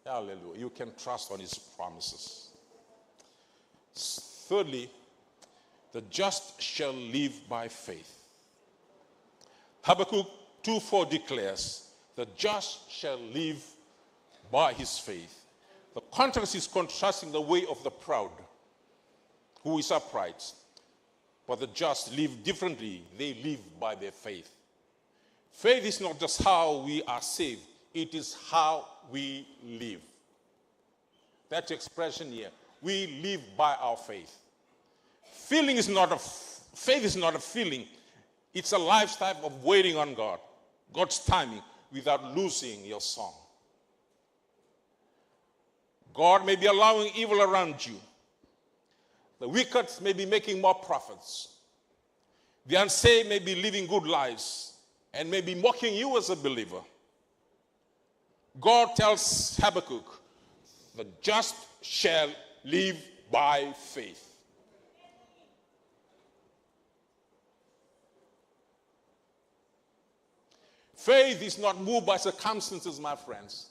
Hallelujah. You can trust on his promises. Thirdly, the just shall live by faith. Habakkuk 2:4 declares, the just shall live by his faith. The contrast is contrasting the way of the proud, who is upright. But the just live differently. They live by their faith. Faith is not just how we are saved. It is how we live. That expression here. We live by our faith. Faith is not a feeling. It's a lifestyle of waiting on God, God's timing, without losing your song. God may be allowing evil around you. The wicked may be making more profits. The unsaved may be living good lives and may be mocking you as a believer. God tells Habakkuk, the just shall live by faith. Faith is not moved by circumstances, my friends.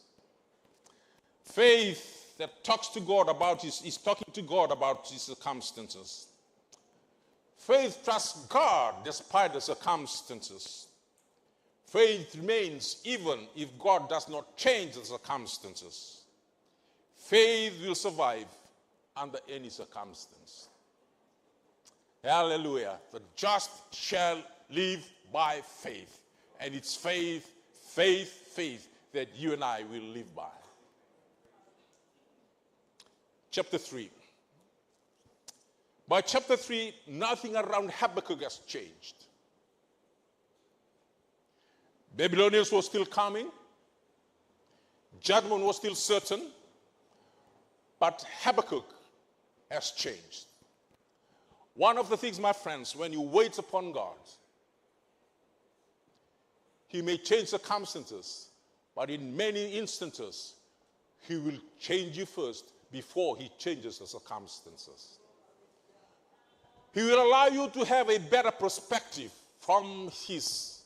Faith that talks to God about is talking to God about his circumstances. Faith trusts God despite the circumstances. Faith remains even if God does not change the circumstances. Faith will survive under any circumstance. Hallelujah. The just shall live by faith. And it's faith that you and I will live by. Chapter 3. By chapter 3, nothing around Habakkuk has changed. Babylonians were still coming. Judgment was still certain. But Habakkuk has changed. One of the things, my friends, when you wait upon God, he may change circumstances, but in many instances, he will change you first before he changes the circumstances. He will allow you to have a better perspective from his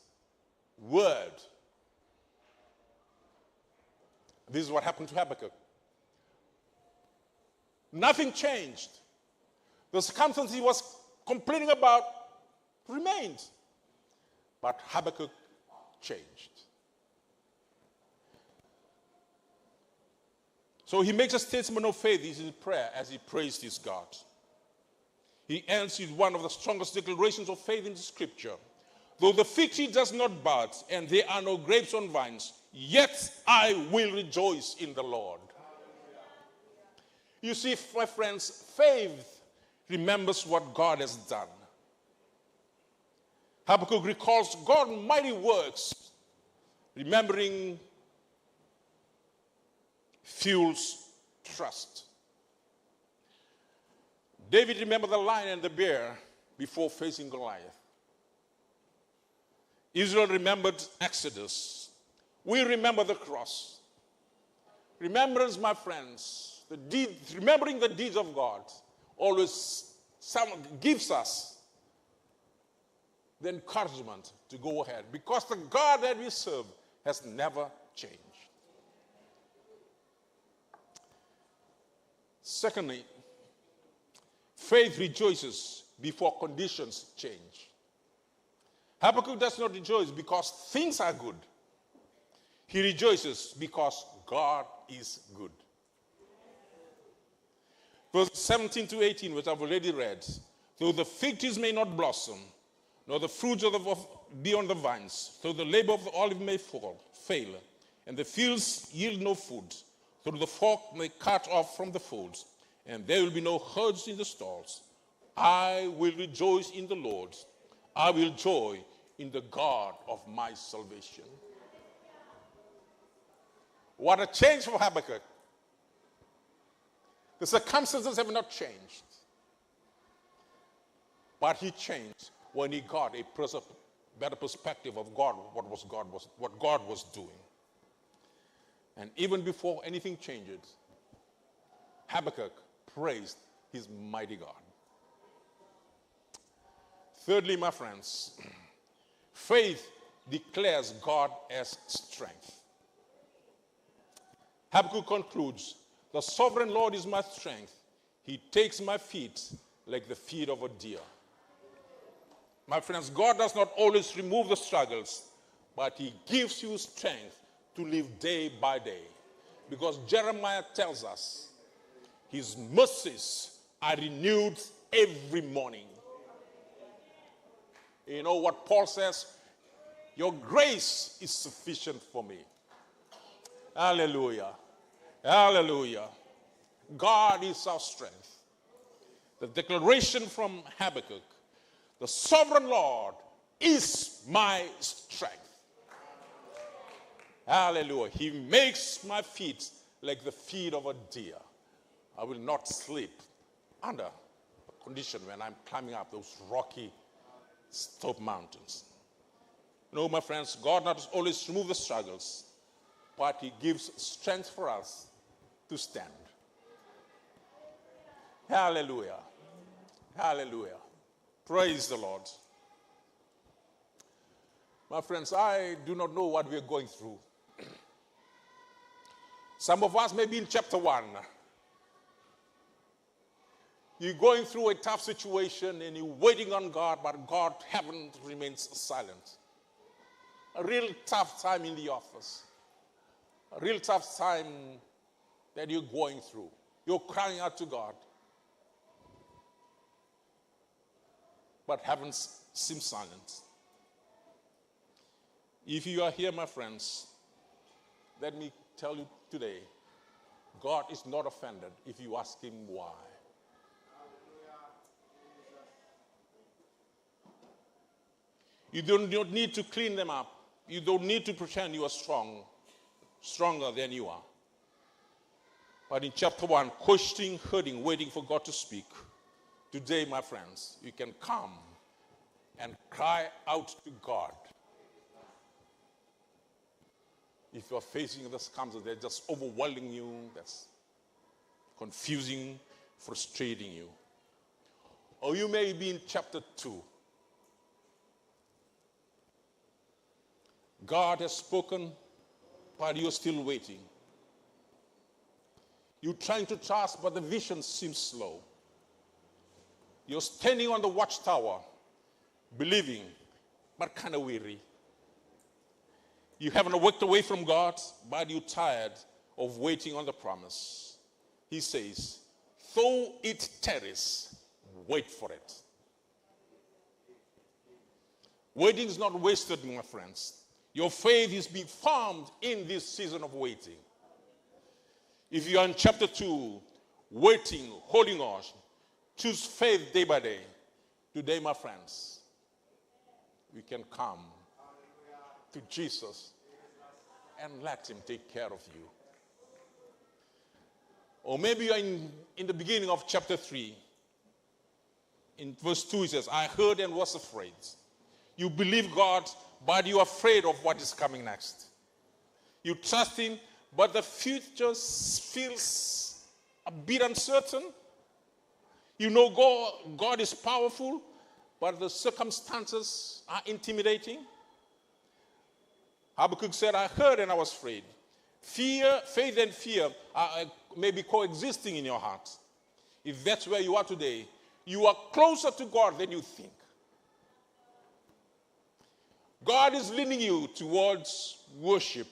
word. This is what happened to Habakkuk. Nothing changed. The circumstances he was complaining about remained. But Habakkuk changed. So he makes a statement of faith in his prayer as he prays his God. He ends with one of the strongest declarations of faith in the scripture. Though the fig tree does not bud and there are no grapes on vines, yet I will rejoice in the Lord. You see, my friends, faith remembers what God has done. Habakkuk recalls God's mighty works, remembering fuels trust. David remembered the lion and the bear before facing Goliath. Israel remembered Exodus. We remember the cross. Remembrance, my friends, remembering the deeds of God always gives us the encouragement to go ahead, because the God that we serve has never changed. Secondly, faith rejoices before conditions change. Habakkuk does not rejoice because things are good. He rejoices because God is good. Verse 17 to 18, which I've already read. Though the fig trees may not blossom, nor the fruits be on the vines, though the labor of the olive may fail, and the fields yield no food, though the flock may cut off from the folds, and there will be no herds in the stalls, I will rejoice in the Lord. I will joy in the God of my salvation. What a change for Habakkuk. The circumstances have not changed. But he changed when he got a better perspective of God, what God was doing. And even before anything changed, Habakkuk praised his mighty God. Thirdly, my friends, faith declares God as strength. Habakkuk concludes, the sovereign Lord is my strength. He takes my feet like the feet of a deer. My friends, God does not always remove the struggles, but he gives you strength to live day by day. Because Jeremiah tells us, his mercies are renewed every morning. You know what Paul says? Your grace is sufficient for me. Hallelujah. Hallelujah. God is our strength. The declaration from Habakkuk, the sovereign Lord is my strength. Hallelujah. He makes my feet like the feet of a deer. I will not sleep under a condition when I'm climbing up those rocky steep mountains. No, my friends, God not always remove the struggles, but he gives strength for us to stand. Hallelujah. Hallelujah. Praise the Lord. My friends, I do not know what we are going through. Some of us may be in chapter 1, You're going through a tough situation and you're waiting on God, but God heaven remains silent. A real tough time in the office. A real tough time that you're going through. You're crying out to God. But heaven seems silent. If you are here, my friends, let me tell you today, God is not offended if you ask him why. You don't need to clean them up. You don't need to pretend you are stronger than you are. But in chapter 1, questioning, hurting, waiting for God to speak. Today, my friends, you can come and cry out to God. If you're facing the circumstances that are just overwhelming you, that's confusing, frustrating you. Or you may be in chapter 2. God has spoken, but you're still waiting. You're trying to trust, but the vision seems slow. You're standing on the watchtower, believing, but kind of weary. You haven't walked away from God, but you're tired of waiting on the promise. He says, though it tarries, wait for it. Waiting is not wasted, my friends. Your faith is being formed in this season of waiting. If you are in chapter 2, waiting, holding on, choose faith day by day. Today, my friends, we can come to Jesus and let him take care of you. Or maybe you're in the beginning of chapter 3. In verse 2, it says, I heard and was afraid. You believe God, but you're afraid of what is coming next. You trust him, but the future feels a bit uncertain. You know God is powerful, but the circumstances are intimidating. Habakkuk said, I heard and I was afraid. Faith and fear are maybe coexisting in your heart. If that's where you are today, you are closer to God than you think. God is leading you towards worship,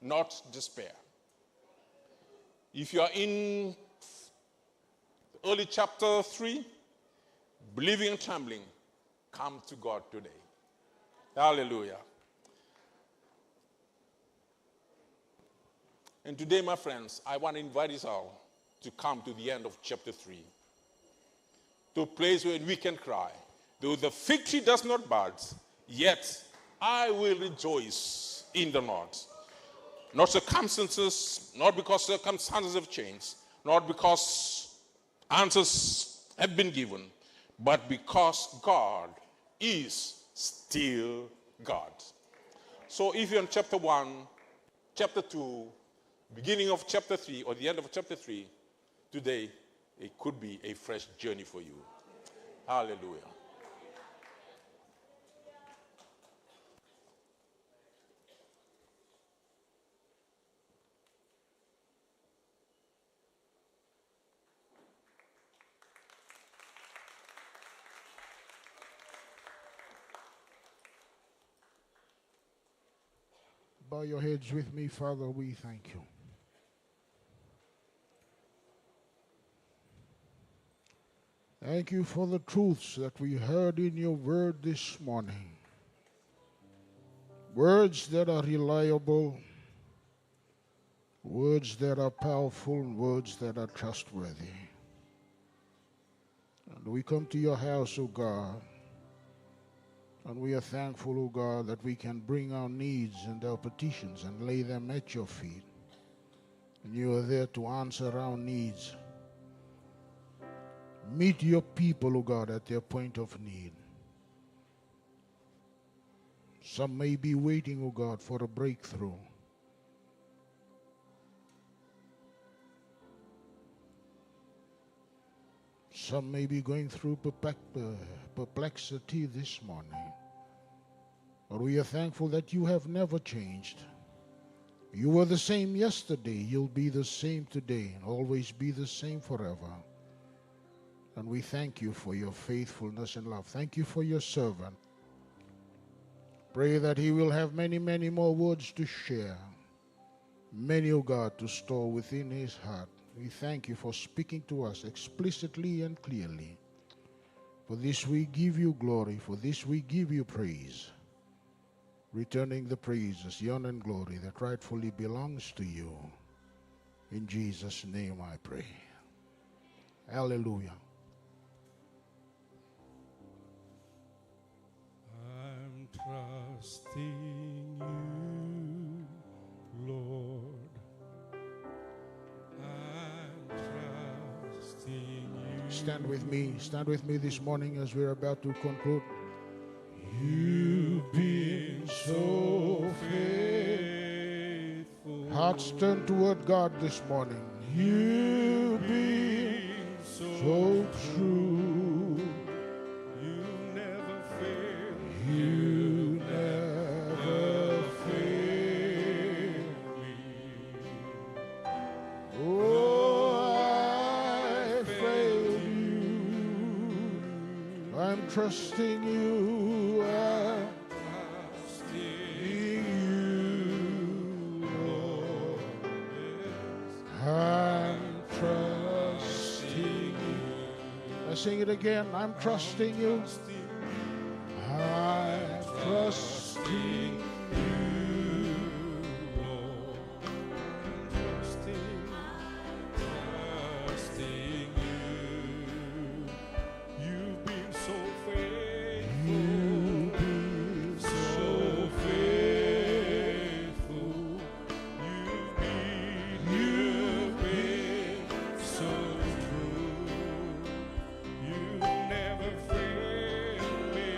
not despair. If you are in early chapter 3, believing and trembling, come to God today. Hallelujah. And today, my friends, I want to invite us all to come to the end of chapter 3. To a place where we can cry. Though the fig tree does not bud, yet I will rejoice in the Lord. Not circumstances, not because circumstances have changed, not because answers have been given, but because God is still God. So if you're in chapter 1, chapter 2, beginning of chapter 3, or the end of chapter 3, today it could be a fresh journey for you. Hallelujah. Bow your heads with me, Father, we thank you. Thank you for the truths that we heard in your word this morning. Words that are reliable, words that are powerful, words that are trustworthy. And we come to your house, O God, and we are thankful, O God, that we can bring our needs and our petitions and lay them at your feet. And you are there to answer our needs. Meet your people, O God, at their point of need. Some may be waiting, O God, for a breakthrough. Some may be going through perplexity this morning. But we are thankful that you have never changed. You were the same yesterday, you'll be the same today, and always be the same forever. And we thank you for your faithfulness and love. Thank you for your servant. Pray that he will have many, many more words to share. Many, O God, to store within his heart. We thank you for speaking to us explicitly and clearly. For this we give you glory. For this we give you praise. Returning the praises, the honor and glory that rightfully belongs to you. In Jesus' name I pray. Hallelujah. I'm trusting you, Lord. I'm trusting you. Stand with me this morning as we're about to conclude. You've been so faithful. Hearts turn toward God this morning. You've been so true. You never fail. You never fail me. Oh, I failed you. I'm trusting you. I'm trusting you, Lord. I'm trusting you. Let's sing it again. I'm trusting you. I'm trusting you, Lord. Trusting you. You've been so faithful. You've been so faithful. You've been so true. You never failed me.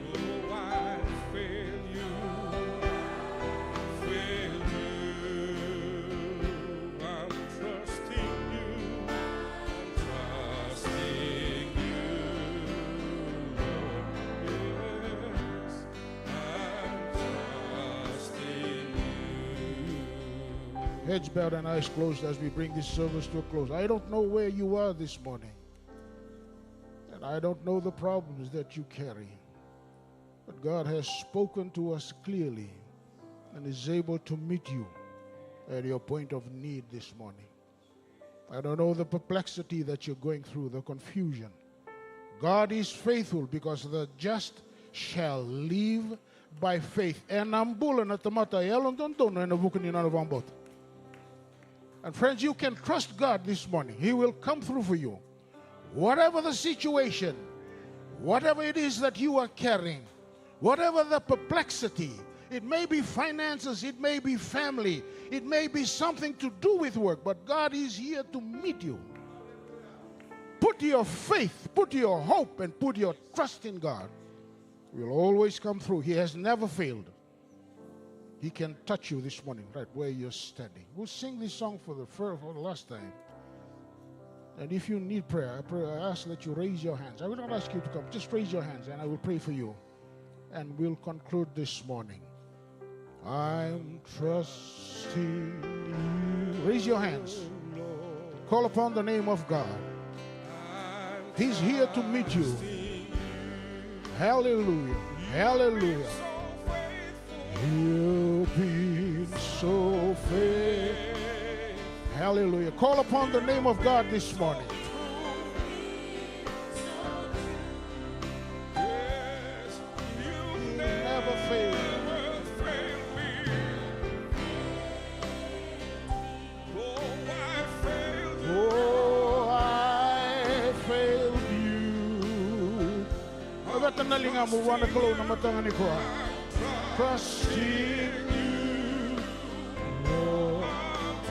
Oh, I fail you. Fail you. I'm trusting you. I'm trusting you, Lord. Yes, I'm trusting you. Heads bowed and eyes closed as we bring this service to a close. I don't know where you are this morning. And I don't know the problems that you carry. But God has spoken to us clearly and is able to meet you at your point of need this morning. I don't know the perplexity that you're going through, the confusion. God is faithful because the just shall live by faith. And friends, you can trust God this morning. He will come through for you. Whatever the situation, whatever it is that you are carrying, whatever the perplexity, it may be finances, it may be family, it may be something to do with work, but God is here to meet you. Put your faith, put your hope, and put your trust in God. He will always come through. He has never failed. He can touch you this morning, right where you're standing. We'll sing this song for the last time. And if you need prayer, I ask that you raise your hands. I will not ask you to come. Just raise your hands and I will pray for you. And we'll conclude this morning. I'm trusting you. Raise your hands. Call upon the name of God. He's here to meet you. Hallelujah. Hallelujah. You've been so faithful. Hallelujah. Call upon the name of God this morning. Yes, you Never fail. never fail me. Oh, I failed you. Oh, I failed you. Trusting you, Lord.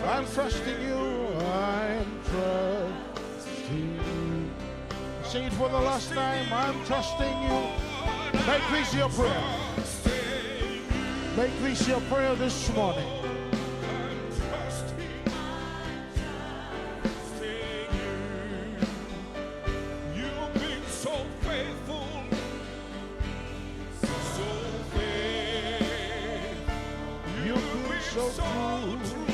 I'm trusting you. I'm trusting you. Sing it for the last time. I'm trusting you. Make this your prayer. Make this your prayer this morning. You've been so faithful, so faithful. You've been so true.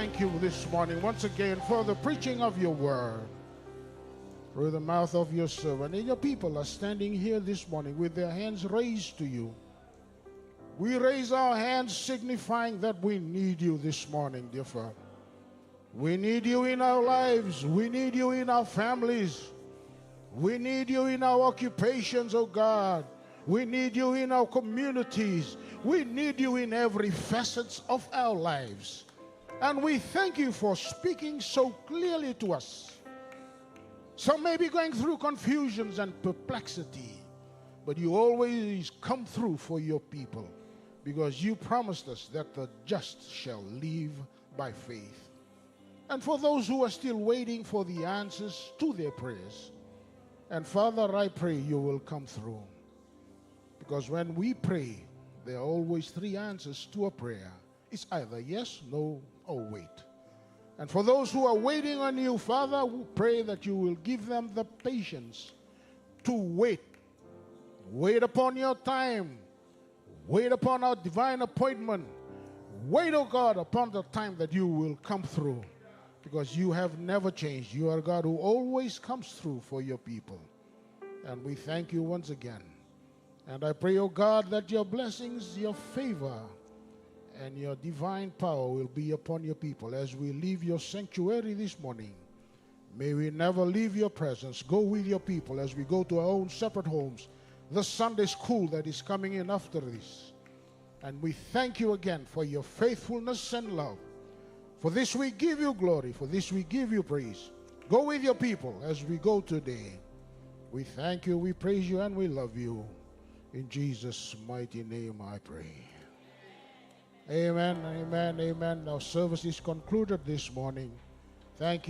thank you this morning once again for the preaching of your word through the mouth of your servant. And your people are standing here this morning with their hands raised to you. We raise our hands signifying that we need you this morning, dear Father. We need you in our lives. We need you in our families. We need you in our occupations, oh God. We need you in our communities. We need you in every facet of our lives. And we thank you for speaking so clearly to us. Some may be going through confusions and perplexity, but you always come through for your people because you promised us that the just shall live by faith. And for those who are still waiting for the answers to their prayers, and Father, I pray you will come through. Because when we pray, there are always three answers to a prayer. It's either yes, no, or wait. And for those who are waiting on you, Father, we pray that you will give them the patience to wait. Wait upon your time. Wait upon our divine appointment. Wait, oh God, upon the time that you will come through. Because you have never changed. You are a God who always comes through for your people. And we thank you once again. And I pray, oh God, that your blessings, your favor, and your divine power will be upon your people as we leave your sanctuary this morning. May we never leave your presence. Go with your people as we go to our own separate homes. The Sunday school that is coming in after this. And we thank you again for your faithfulness and love. For this we give you glory. For this we give you praise. Go with your people as we go today. We thank you, we praise you, and we love you. In Jesus' mighty name I pray. Amen, amen, amen. Our service is concluded this morning. Thank you.